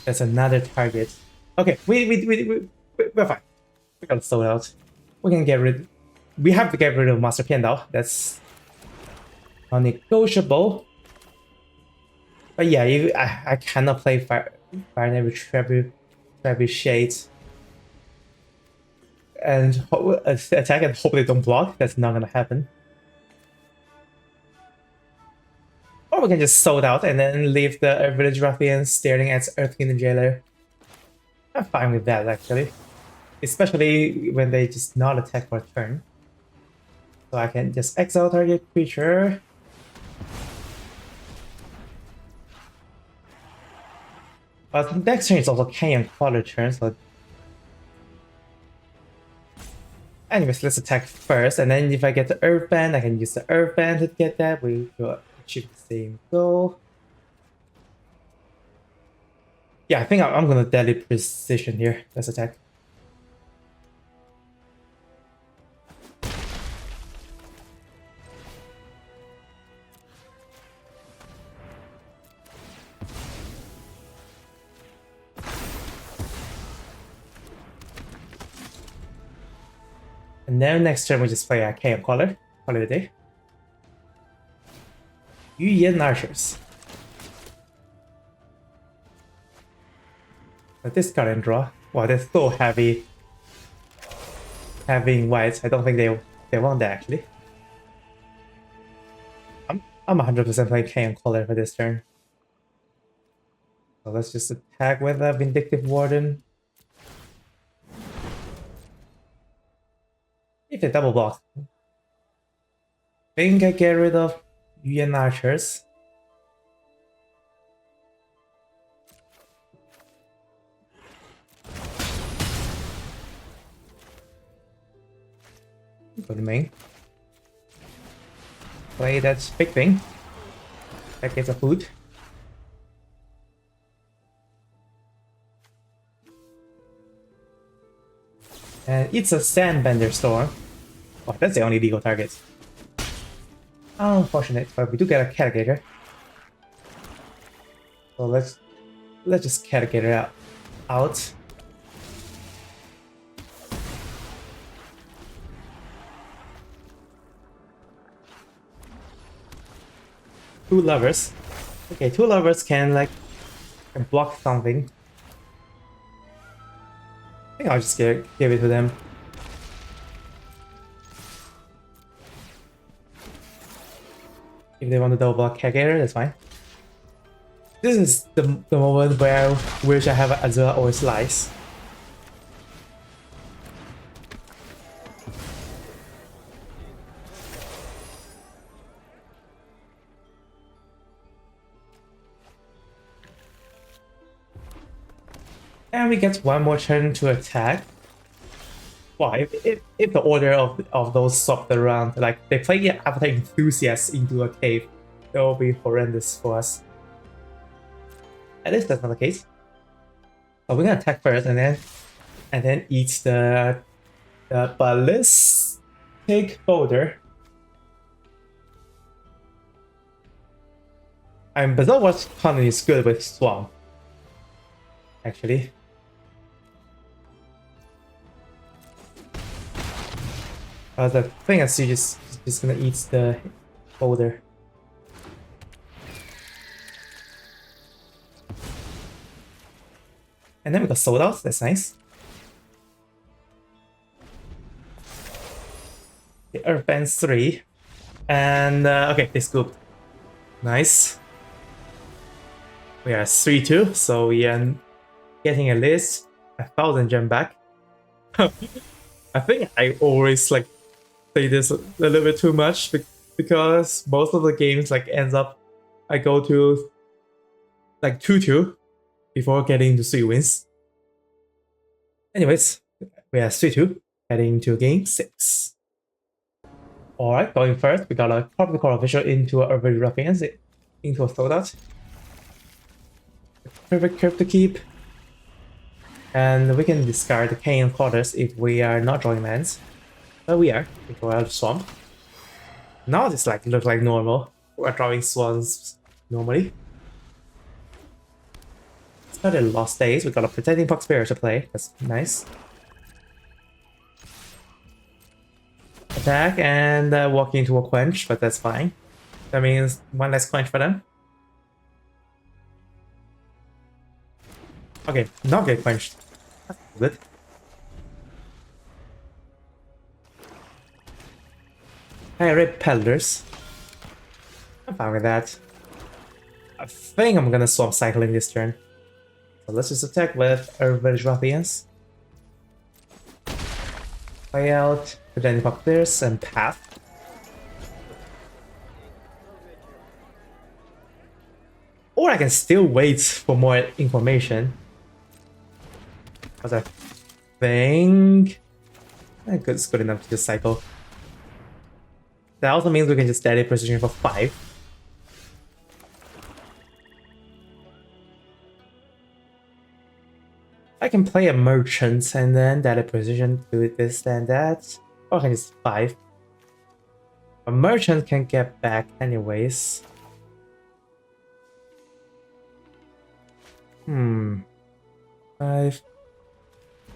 that's another target. Okay, we're fine. We got sold out. We can get rid. We have to get rid of Master Pian Dao. That's non-negotiable. But yeah, I cannot play Fire Navy Trebuchet and attack and hope they don't block. That's not gonna happen. Or we can just sold out and then leave the Village Ruffian staring at Earth Kingdom Jailer. I'm fine with that actually. Especially when they just not attack for a turn. So I can just exile target creature. But next turn is also Canyon Quarter turn, so... Anyways, let's attack first, and then if I get the Earthband, I can use the Earthband to get that. We will achieve the same goal. Yeah, I think I'm gonna Deadly Precision here. Let's attack. And then next turn we just play a KM Caller. Call it a day. Yu Yan Archers. But discard and draw. Wow, they're so heavy. Having whites, I don't think they want that actually. I'm 100% playing Chaos Collar for this turn. So let's just attack with a Vindictive Warden. If they double block, I think I get rid of Yuan Archers. Go to main. Play that big thing. That gets a food. And it's a Sandbender Storm. Oh, that's the only legal target. Unfortunate, but we do get a Cat-gator. So let's just Cat-gator out. Two lovers. Okay, two lovers can block something. I think I'll just give it to them. If they want to double block Cat-gator, that's fine. This is the moment where I wish I have Azura or Slice. And we get one more turn to attack. Wow, if the order of those swapped around, like they play Avatar Enthusiast into a cave, that will be horrendous for us. At least that's not the case. So we're gonna attack first and then eat the ballistic boulder. Bizarre Watch Colony is good with Swamp. Actually. The thing is, you're just gonna eat the boulder. And then we got sold out, that's nice. The Airbender 3. And okay, they scooped. Nice. We are 3-2, so we are getting at least 1,000 gem back. I think I always say this a little bit too much because most of the games ends up I go to 2-2 before getting to 3 wins. Anyways, we are 3-2 heading to game 6. Alright, going first, we got a Tropical Official into a Urban Ruffians into a Soldat. Perfect curve to keep. And we can discard the Chaos Quarters if we are not drawing lands. But we are. We go out of Swamp. Now this looks like normal. We're drawing swans normally. Started Lost Days. We got a Protecting Pox Spirit to play. That's nice. Attack and walk into a Quench, but that's fine. That means one less Quench for them. Okay, not get quenched. That's good. I read Peddlers. I'm fine with that. I think I'm gonna swap cycling this turn. So let's just attack with Urban Ruffians. Play out Protecting Pox and Path. Or I can still wait for more information. Because I think it's good enough to just cycle. That also means we can just steady precision for 5. I can play a merchant and then steady precision, do this and that. Or I can just 5. A merchant can get back anyways.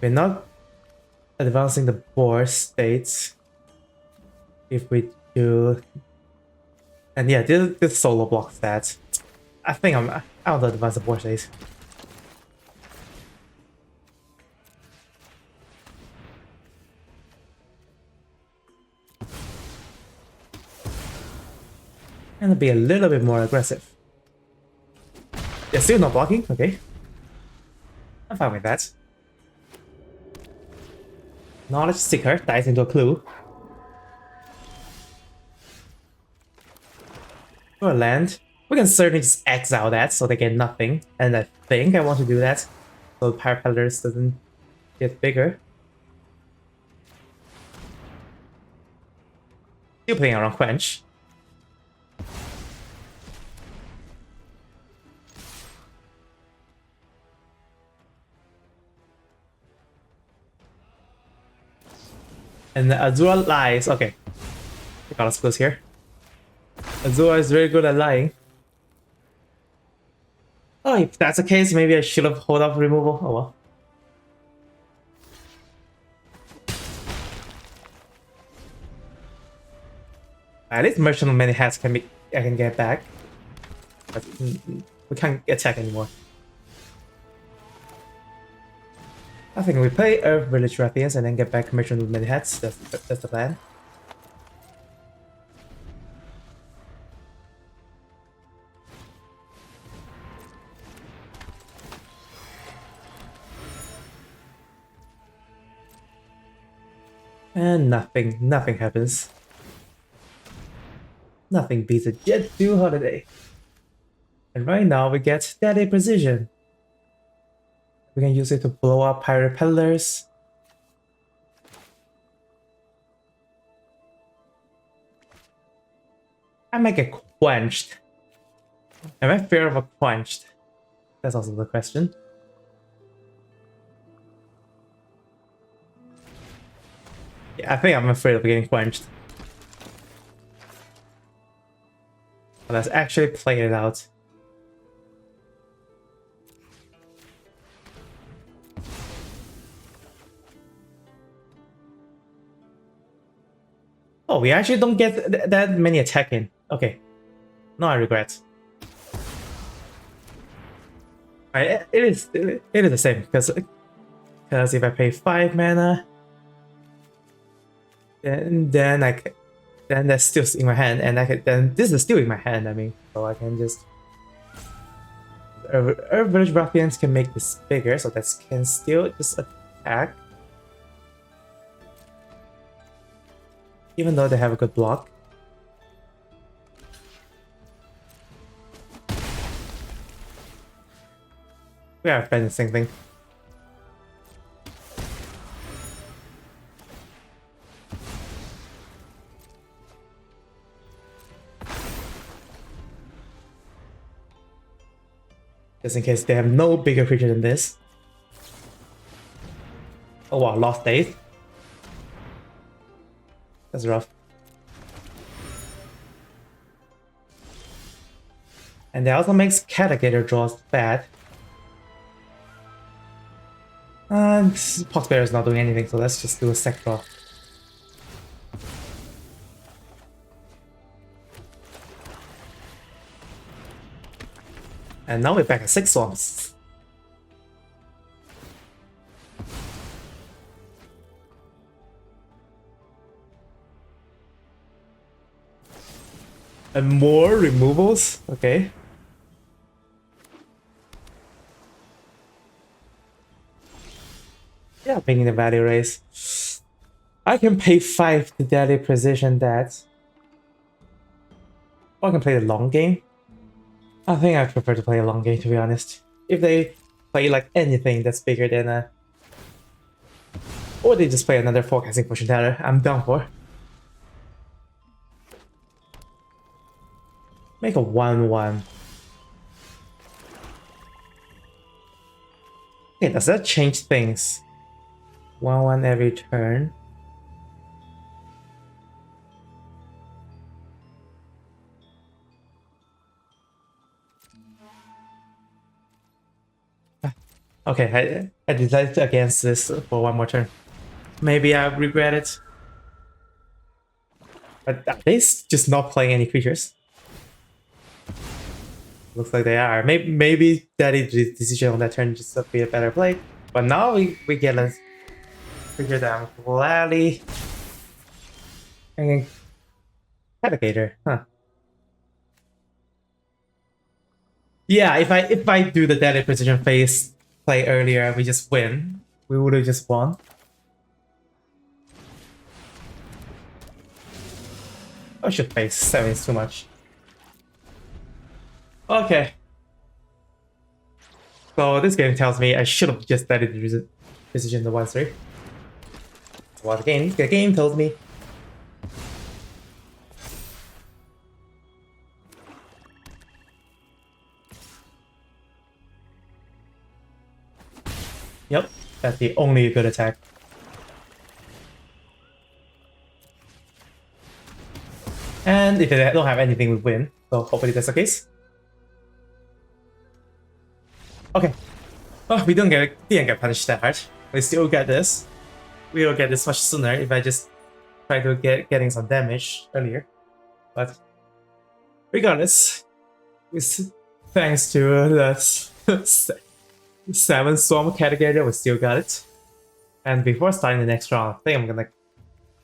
We're not advancing the board states if we do. And yeah, this solo blocks that. I think I want to advance the board states. And be a little bit more aggressive. They're still not blocking, okay. I'm fine with that. Knowledge Seeker dies into a clue. For a land, we can certainly just exile that so they get nothing. And I think I want to do that so the Pirate Peddlers doesn't get bigger. Still playing around Quench. And Azura lies. Okay. We got us close here. Azura is very good at lying. Oh, if that's the case, maybe I should have hold up removal. Oh well. At least Merchant of Many Hats I can get back. But we can't attack anymore. I think we play Earth Village Rathians and then get back Merchant of Many Hats. That's the plan. And nothing happens. Nothing beats a Jet 2 holiday. And right now we get Deadly Precision. We can use it to blow up Pirate Peddlers. I might get quenched. Am I fear of a quenched? That's also the question. Yeah, I think I'm afraid of getting quenched. But let's actually play it out. Oh, we actually don't get that many attacking. Okay. No, I regret. It is the same because if I pay 5 mana, then that's still in my hand, and then this is still in my hand. I mean, so I can just Earth Village Ruffians can make this bigger, so that can still just attack, even though they have a good block. We are the same thing. Just in case they have no bigger creature than this. Oh wow, Lost Days. That's rough. And that also makes Cat-gator draws bad. And Poxbear is not doing anything, so let's just do a sec draw. And now we're back at 6 swamps. And more removals? Okay. Yeah, picking the value raise. I can pay 5 to Deadly Precision that. Or I can play the long game. I think I prefer to play a long game, to be honest. If they play like anything that's bigger than a... Or they just play another Forecasting Fortune Teller, I'm down for. Make a 1-1. Okay, does that change things? 1-1 every turn. Okay, I decided against this for 1 more turn. Maybe I regret it. But are they just not playing any creatures? Looks like they are. Maybe Daddy's decision on that turn just to be a better play. But now we get a creature that I'm gladly... And Cat-gator, huh. Yeah, if I do the deadly precision phase play earlier, we just win. We would have just won. I should phase 7 is too much. Okay. So this game tells me I should have just deadly precision the 1-3. That's what the game tells me. Yep, that's the only good attack. And if they don't have anything, we win. So hopefully that's the case. Okay. Oh, we didn't get punished that hard. We still get this. We will get this much sooner if I just try to getting some damage earlier. But regardless, thanks to the 7 Swarm Cat-gator, we still got it. And before starting the next round, I think I'm gonna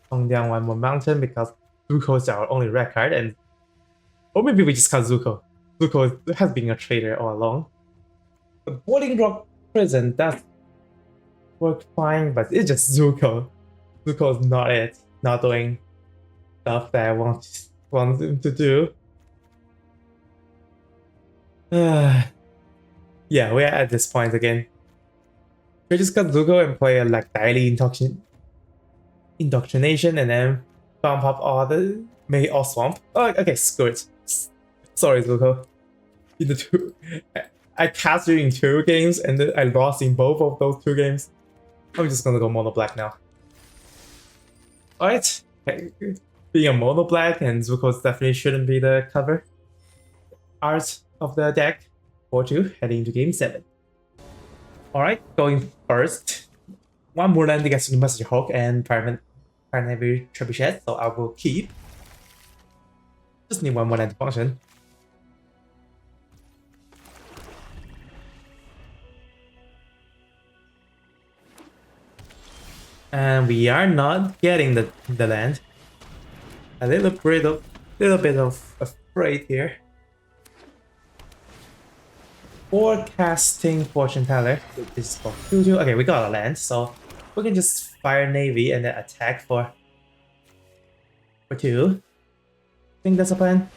tone down one more mountain because Zuko is our only red card, and or maybe we just cut Zuko. Zuko has been a traitor all along. The Boiling Rock Prison does work fine, but it's just Zuko. Zuko is not it. Not doing stuff that I want him to do. Yeah, we're at this point again. We just got Zuko and play like daily indoctrination and then bump up all the maybe all swamp. Oh, okay, screw it. Sorry, Zuko. In the two, I cast you in 2 games and then I lost in both of those 2 games. I'm just gonna go mono black now. Alright, okay. Being a mono black and Zuko definitely shouldn't be the cover art of the deck. 4-2, heading into game 7. Alright, going first. One more land against the Messenger Hawk and Primary Trebuchet, so I will keep. Just need one more land to function. And we are not getting the land. A little bit of afraid here. Forecasting Fortune Teller. This is for 2-2. Okay, we got a land, so we can just fire Navy and then attack for 2. I think that's a plan.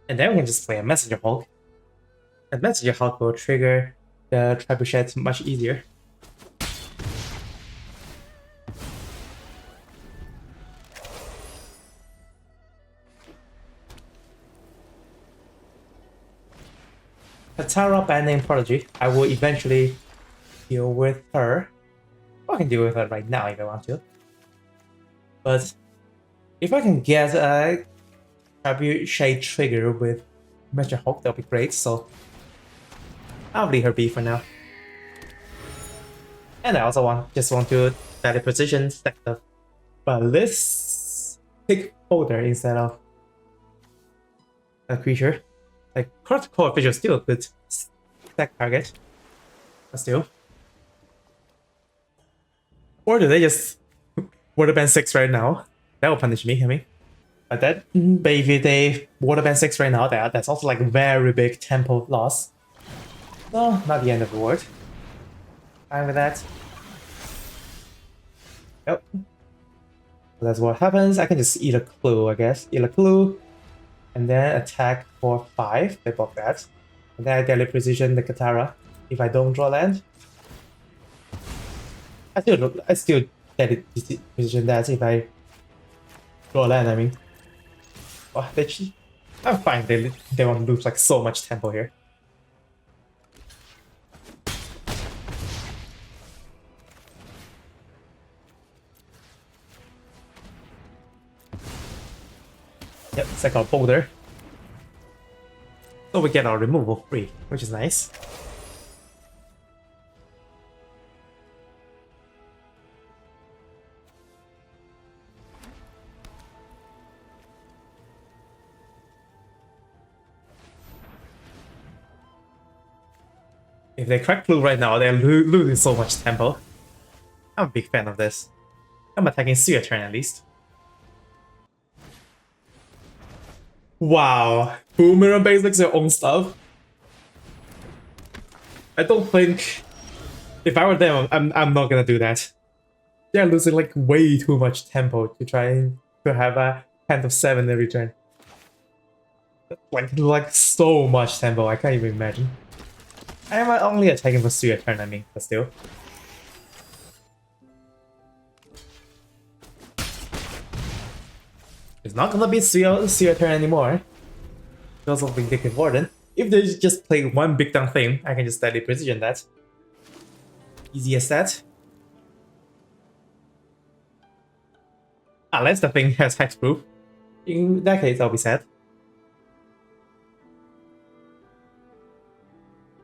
And then we can just play a Messenger Hulk. And Messenger Hulk will trigger the Trebuchet much easier. Katara Banding Prodigy. I will eventually deal with her. Well, I can deal with her right now if I want to. But if I can get a Trebuchet trigger with Messenger Hulk, that'll be great. So I'll leave her be for now. And I also just want to better position stack the ballistic folder instead of a creature. Like critical official is still a good stack target. But still. Or do they just Waterband 6 right now? That will punish me, I mean. But if they Waterband 6 right now, that's also like a very big tempo loss. No, not the end of the world. Fine with that. Yep. That's what happens. I can just eat a clue, I guess. Eat a clue. And then attack for 5. They block that. And then I daily precision the Katara if I don't draw land. I still daily precision that if I draw land, I mean. Oh, I'm fine. They want to lose like so much tempo here. Yep, it's like our boulder. So we get our removal free, which is nice. If they crack blue right now, they're losing so much tempo. I'm a big fan of this. I'm attacking 3 a turn at least. Wow. Who mirror basics their own stuff? I don't think if I were them, I'm not gonna do that. They're losing like way too much tempo to try to have a hand of 7 every turn. Like so much tempo, I can't even imagine. I am only attacking for 3 a turn, I mean, but still. It's not gonna be 3 a turn anymore. Because of Vindictive Warden. If they just play one big dumb thing, I can just steady precision that. Easy as that. Unless the thing has hexproof. In that case, I'll be sad.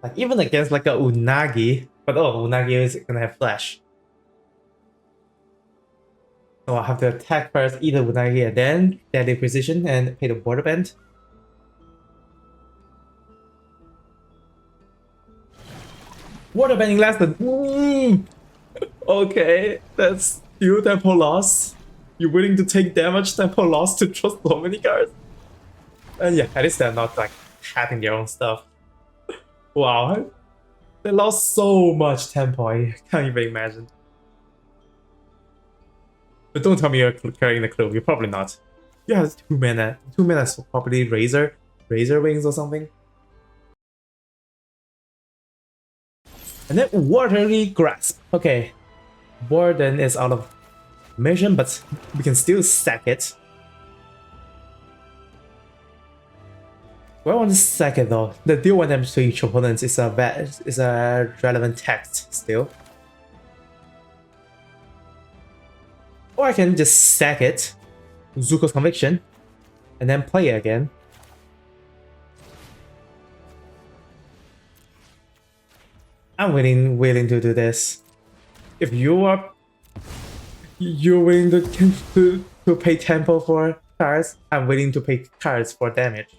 Like even against like a Unagi, but oh, Unagi is gonna have flash. So I'll have to attack first either Unagi and then deadly precision and pay the border band. Water bending less than okay, that's you tempo loss. You're willing to take damage tempo loss to trust so many cards? And yeah, at least they're not like having their own stuff. Wow. They lost so much tempo, I can't even imagine. But don't tell me you're carrying the clue, you're probably not. You have 2 mana. 2 mana is probably Razor Wings or something. And then Watery Grasp. Okay. Warden is out of mission, but we can still sack it. Do I want to sack it though? The deal 1 damage to each opponent is a relevant text still. Or I can just sack it, Zuko's Conviction, and then play it again. I'm willing to do this. If you're willing to pay tempo for cards, I'm willing to pay cards for damage.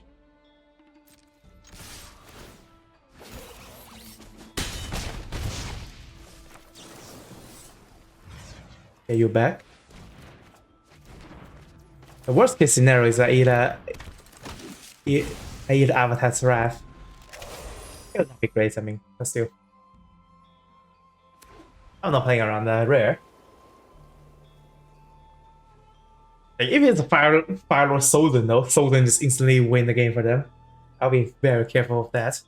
Okay, you back. The worst case scenario is I eat Avatar's Wrath. It would not be great, I mean, but still. I'm not playing around the rare. Like, if it's a Fire Lord Solden though, Solden just instantly win the game for them. I'll be very careful of that.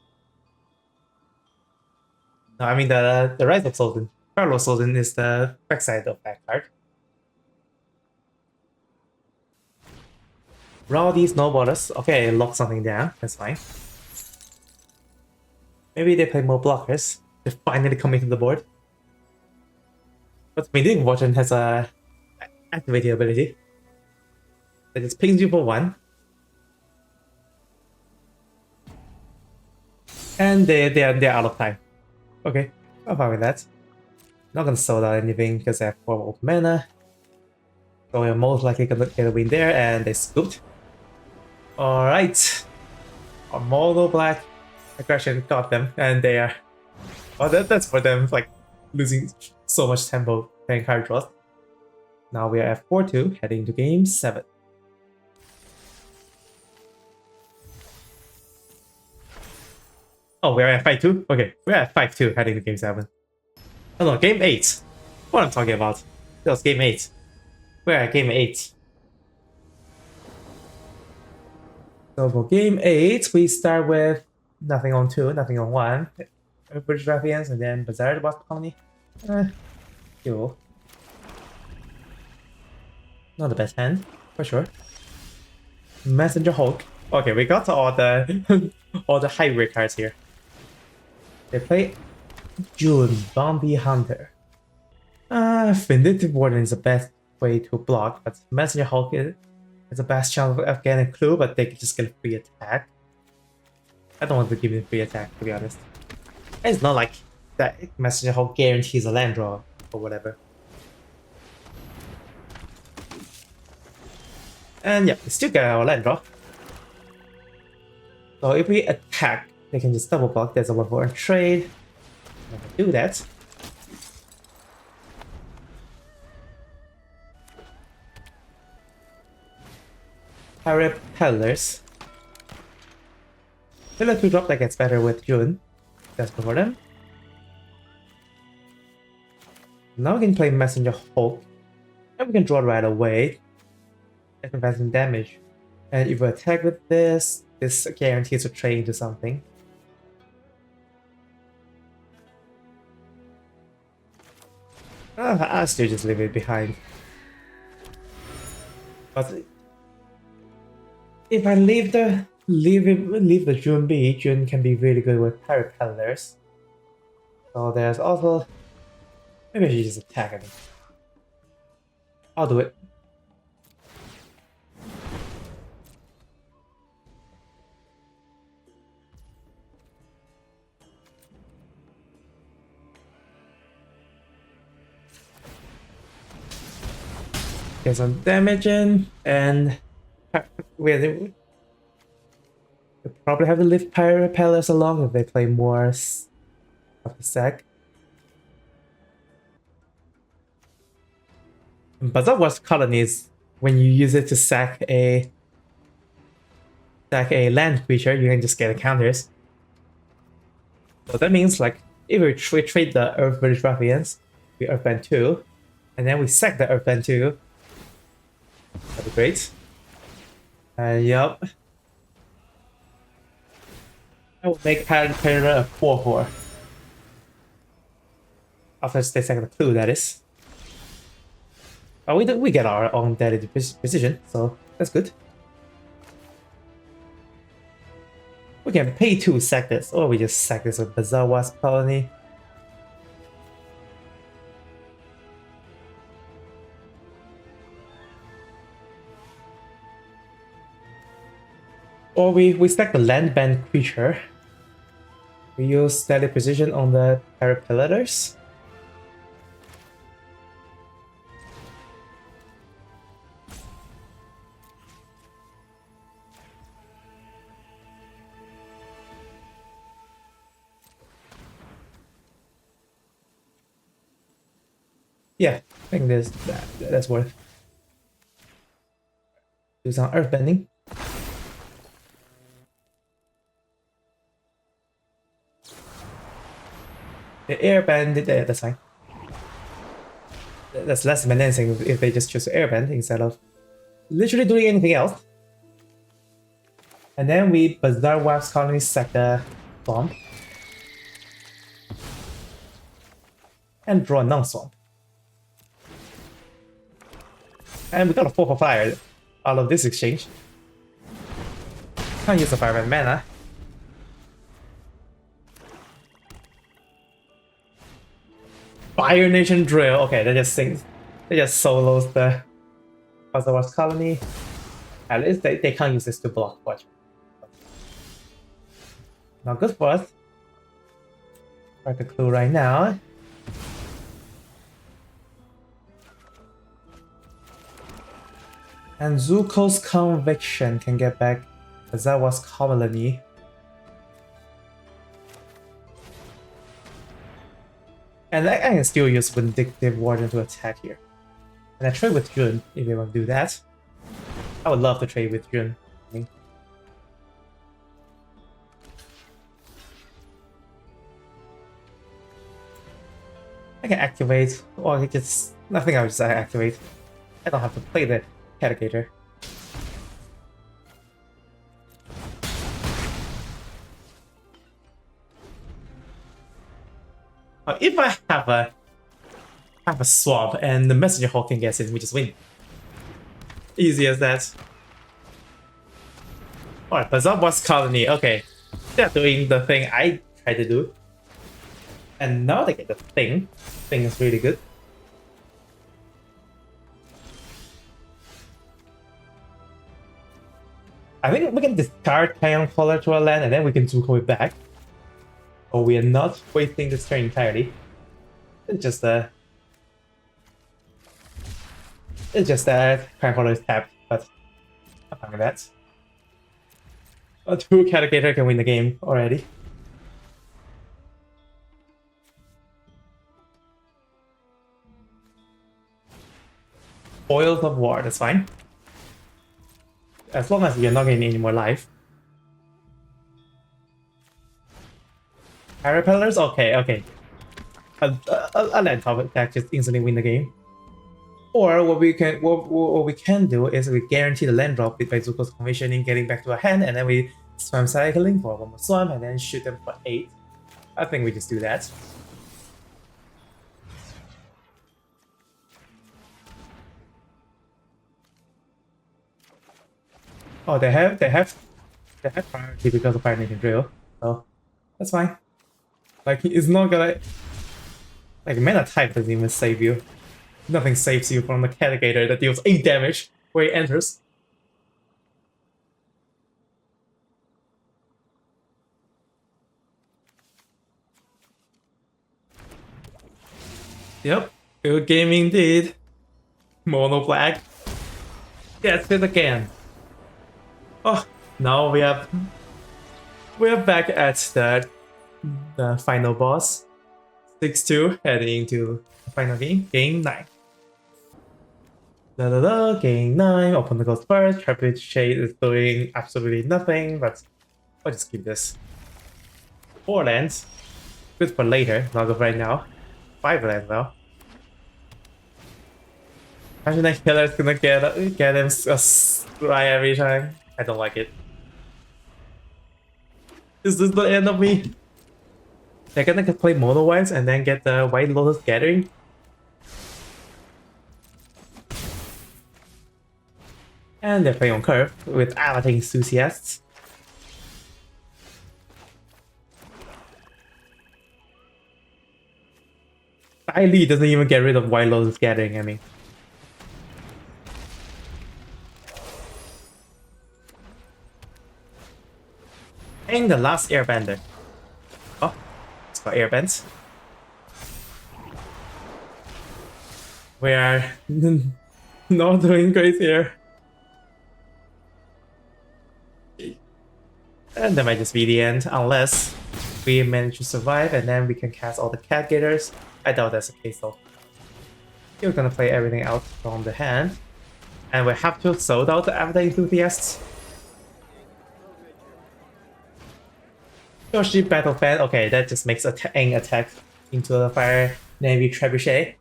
No, I mean the Rise of Solden. Fire Lord Solden is the backside of that card. Draw these snowballers. Okay, lock something down. That's fine. Maybe they play more blockers. They finally coming to the board. But Vindictive Warden has a activating ability that just pings you for 1. And they're out of time. Okay, I'm fine with that. Not gonna sold out anything because I have 4 open mana. So we're most likely gonna get a win there, and they scooped. Alright. A mono black aggression got them, and they are. Oh, that's for them, like losing so much tempo playing card draws. Now we are at 4-2, heading to game 7. Oh, we're at 5-2? Okay, we're at 5-2, heading to game 7. Oh no, game 8. What I'm talking about? That was game 8. We're at game 8. So for game 8, we start with nothing on 2, nothing on 1. British Ruffians, and then Bazaar the Boss Colony. Cool. Not the best hand, for sure. Messenger Hulk. Okay, we got all the all the hybrid cards here. They play June, Bounty Hunter. Vindictive Warden is the best way to block, but Messenger Hulk is the best chance of getting a clue, but they can just get a free attack. I don't want to give it a free attack, to be honest. And it's not like that Messenger Hulk guarantees a land draw or whatever. And yeah, we still get our land draw. So if we attack, they can just double block. There's a 1-for-1 trade. I'm gonna do that. Repellers. Still a 2-drop that gets better with June. Just before them. Now we can play Messenger Hulk. And we can draw right away. Advancing damage. And if we attack with this guarantees to trade into something. I'll still just leave it behind. But if I leave the June be, June can be really good with pirate peddlers. So there's also maybe I should just attack him. I'll do it. Get some damage in, and we'll probably have to lift pirate peddlers along if they play more of the sack. Bazaar Wars colonies, when you use it to sack a land creature, you can just get counters. So that means like if we trade the Earth British Ruffians, we Earthbend 2, and then we sack the Earthbend 2. That'd be great. Yup. I will make Pirate a 4/4. After they sack the clue, that is. But we get our own deadly precision, so that's good. We can pay to sack this, or we just sack this with Bazaar Wasp Colony. Or we stack the land band creature. We use deadly precision on the Parapelators. Yeah, I think that's worth. Do some earthbending. The airbend, that's fine. That's less menacing if they just choose airbend instead of literally doing anything else. And then we Bazaar Wasp Colony sack the swamp. And draw a non-swamp. And we got a 4 for fire out of this exchange. Can't use the fire mana. Fire Nation Drill. Okay, that just sinks. They just solos the Bazaar Wasp Colony. At least they can't use this to block. Watch. Not good for us. Write the clue right now. And Zuko's Conviction can get back Bazaar Wasp Colony. And I can still use Vindictive Warden to attack here. And I trade with Jun if you want to do that. I would love to trade with Jun. I can activate, or I just nothing. I would just activate. I don't have to play the Cat-gator. If I have a swamp and the Messenger Hulk can get it, we just win. Easy as that. Alright, Bazaar Wasp Colony. Okay, they're doing the thing I tried to do. And now they get the thing. Thing is really good. I think we can discard Canyon Caller to our land and then we can Zuko it back. Or we are not wasting this turn entirely. It's just that Canyon Caller is tapped, but I'm fine with that. A 2 Cat-gator can win the game already. Spoils of War, that's fine. As long as we are not getting any more life. Repellers? Okay, okay. A land top attack just instantly win the game. Or what we can do is we guarantee the land drop by Zuko's commissioning, getting back to our hand, and then we swam cycling for one more swam, and then shoot them for 8. I think we just do that. Oh, they have priority because of Fire Nation Drill, so that's fine. Like it's not gonna like mana type doesn't even save you. Nothing saves you from the Cat-gator that deals 8 damage where he enters. Yep, good game indeed. Mono black. Gets it again. Oh, now we are back at the final boss. 6-2 heading into the final game, game 9. Game 9, opponent goes first. Trapeze Shade is doing absolutely nothing, but I'll just keep this. 4 lands. Good for later, not good right now. 5 lands now. Imagine that killer's gonna get him a strike every time. I don't like it. Is this the end of me? They're gonna play Mono Whites and then get the White Lotus Gathering. And they're playing on curve with Avatar Enthusiasts. Lee doesn't even get rid of White Lotus Gathering, I mean. And the last Airbender. Oh, it's got Airbends. We are not doing great here. And that might just be the end, unless we manage to survive and then we can cast all the Cat-gators. I doubt that's the case though. We're gonna play everything out from the hand. And we have to sold out the Avatar Enthusiasts. Yoshi Battle Fan, okay, that just makes an attack into the Fire Navy Trebuchet.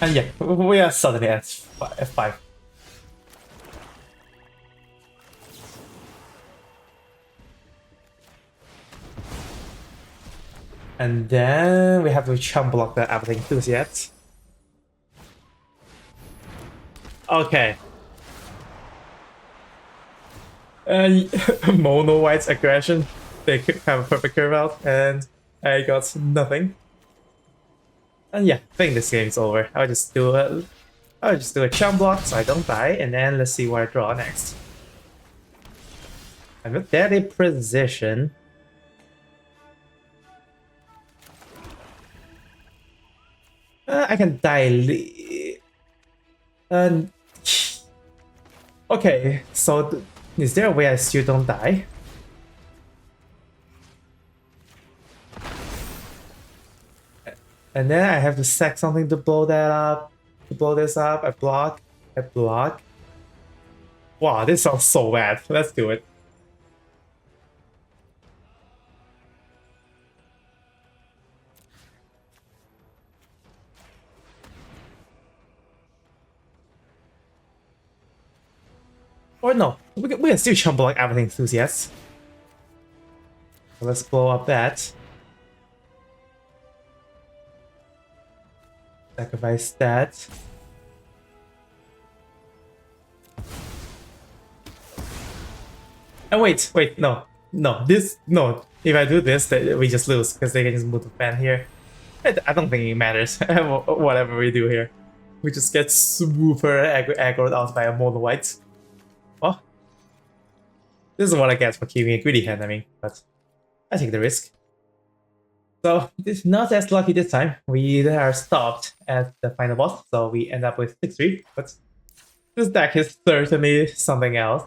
And yeah, we are suddenly at F5. And then we have to chump block the Avatar Enthusiast. Okay. And Mono White's aggression, they could have a perfect curve out, and I got nothing. And yeah, I think this game's over. I'll just do a chump block so I don't die, and then let's see what I draw next. I'm at deadly precision. I can dilate. Okay, so is there a way I still don't die? And then I have to sack something to blow that up. To blow this up, I block. Wow, this sounds so bad. Let's do it. Or no, we can still chump block Avatar Enthusiasts. So let's blow up that. Sacrifice that. And wait, no. If I do this, we just lose because they can just move the fan here. I don't think it matters. Whatever we do here, we just get super aggroed out by a Mono White. Oh, this is what I get for keeping a greedy hand. I mean, but I take the risk. So it's not as lucky this time. We are stopped at the final boss, so we end up with 6-3. But this deck is certainly something else.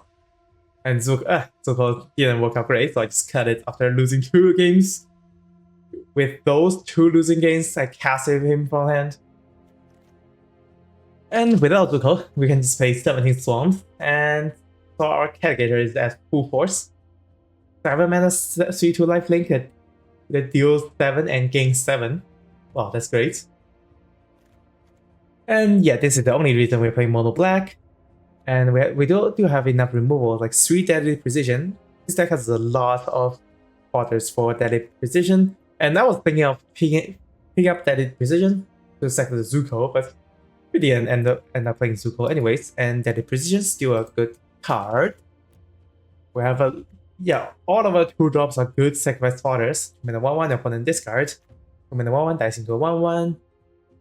And Zuko didn't work out great, so I just cut it after losing 2 games. With those 2 losing games, I casted him from hand. And without Zuko, we can just play 17 Swamps, and So our Cat-gator is at full force. 7 mana 3/2 lifelink that deals 7 and gains 7. Wow, that's great. And yeah, this is the only reason we're playing mono black. And we do have enough removal, like 3 deadly precision. This deck has a lot of orders for deadly precision. And I was thinking of picking up deadly precision to sack the Zuko, but we didn't end up playing Zuko anyways. And deadly precision is still a good card. We have all of our 2-drops are good sacrifice orders. When a 1/1 opponent discard, when a 1/1 dies into a 1/1.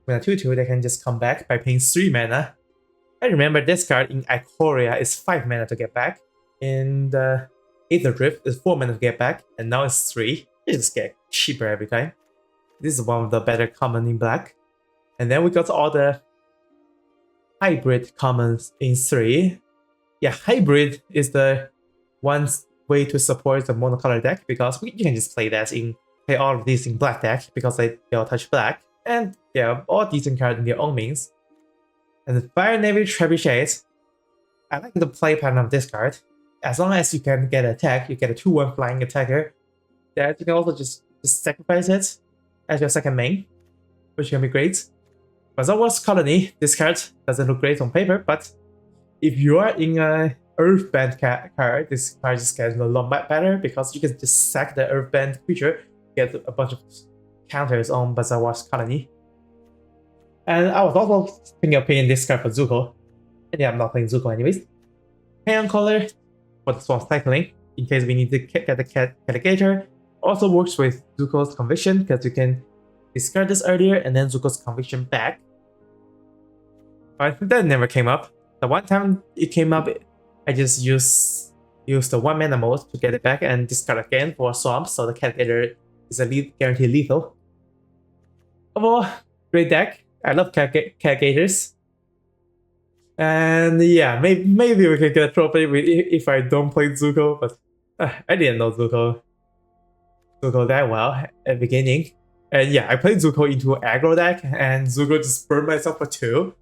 When a 2/2, they can just come back by paying 3 mana. I remember this card in Ikoria is 5 mana to get back. In the Aether Drift is 4 mana to get back, and now it's 3. It just get cheaper every time. This is one of the better common in black. And then we got all the hybrid commons in 3. Yeah, hybrid is the one way to support the monocolor deck because you can just play all of these in black deck because they'll touch black. And they're all decent cards in their own means. And the Fire Navy Trebuchet, I like the play pattern of this card. As long as you can get attack, you get a 2/1 flying attacker. That you can also just sacrifice it as your second main, which can be great. Bazaar Wars Colony, this card doesn't look great on paper, but if you are in a Earthband card, this card just gets a lot better because you can just sack the Earthband creature, get a bunch of counters on Bazaar Wars Colony. And I was also thinking of playing this card for Zuko. And yeah, I'm not playing Zuko anyways. Hand Color for the Swamp Cycling, in case we need to get the Cat-gator. Also works with Zuko's Conviction, because you can discard this earlier and then Zuko's Conviction back. But that never came up. The one time it came up, I just used the 1 mana mode to get it back and discard again for Swamp, so the Cat-gator is guaranteed lethal. Overall, great deck. I love Cat-gators. And yeah, maybe we can get a trophy if I don't play Zuko, but I didn't know Zuko that well at the beginning. And yeah, I played Zuko into an aggro deck, and Zuko just burned myself for 2.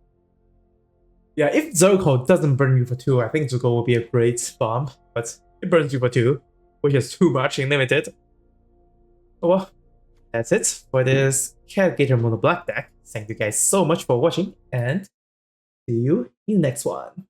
Yeah, if Zuko doesn't burn you for 2, I think Zuko will be a great bomb, but it burns you for 2, which is too much in limited. Well, that's it for this Cat-gator mono black deck. Thank you guys so much for watching, and see you in the next one.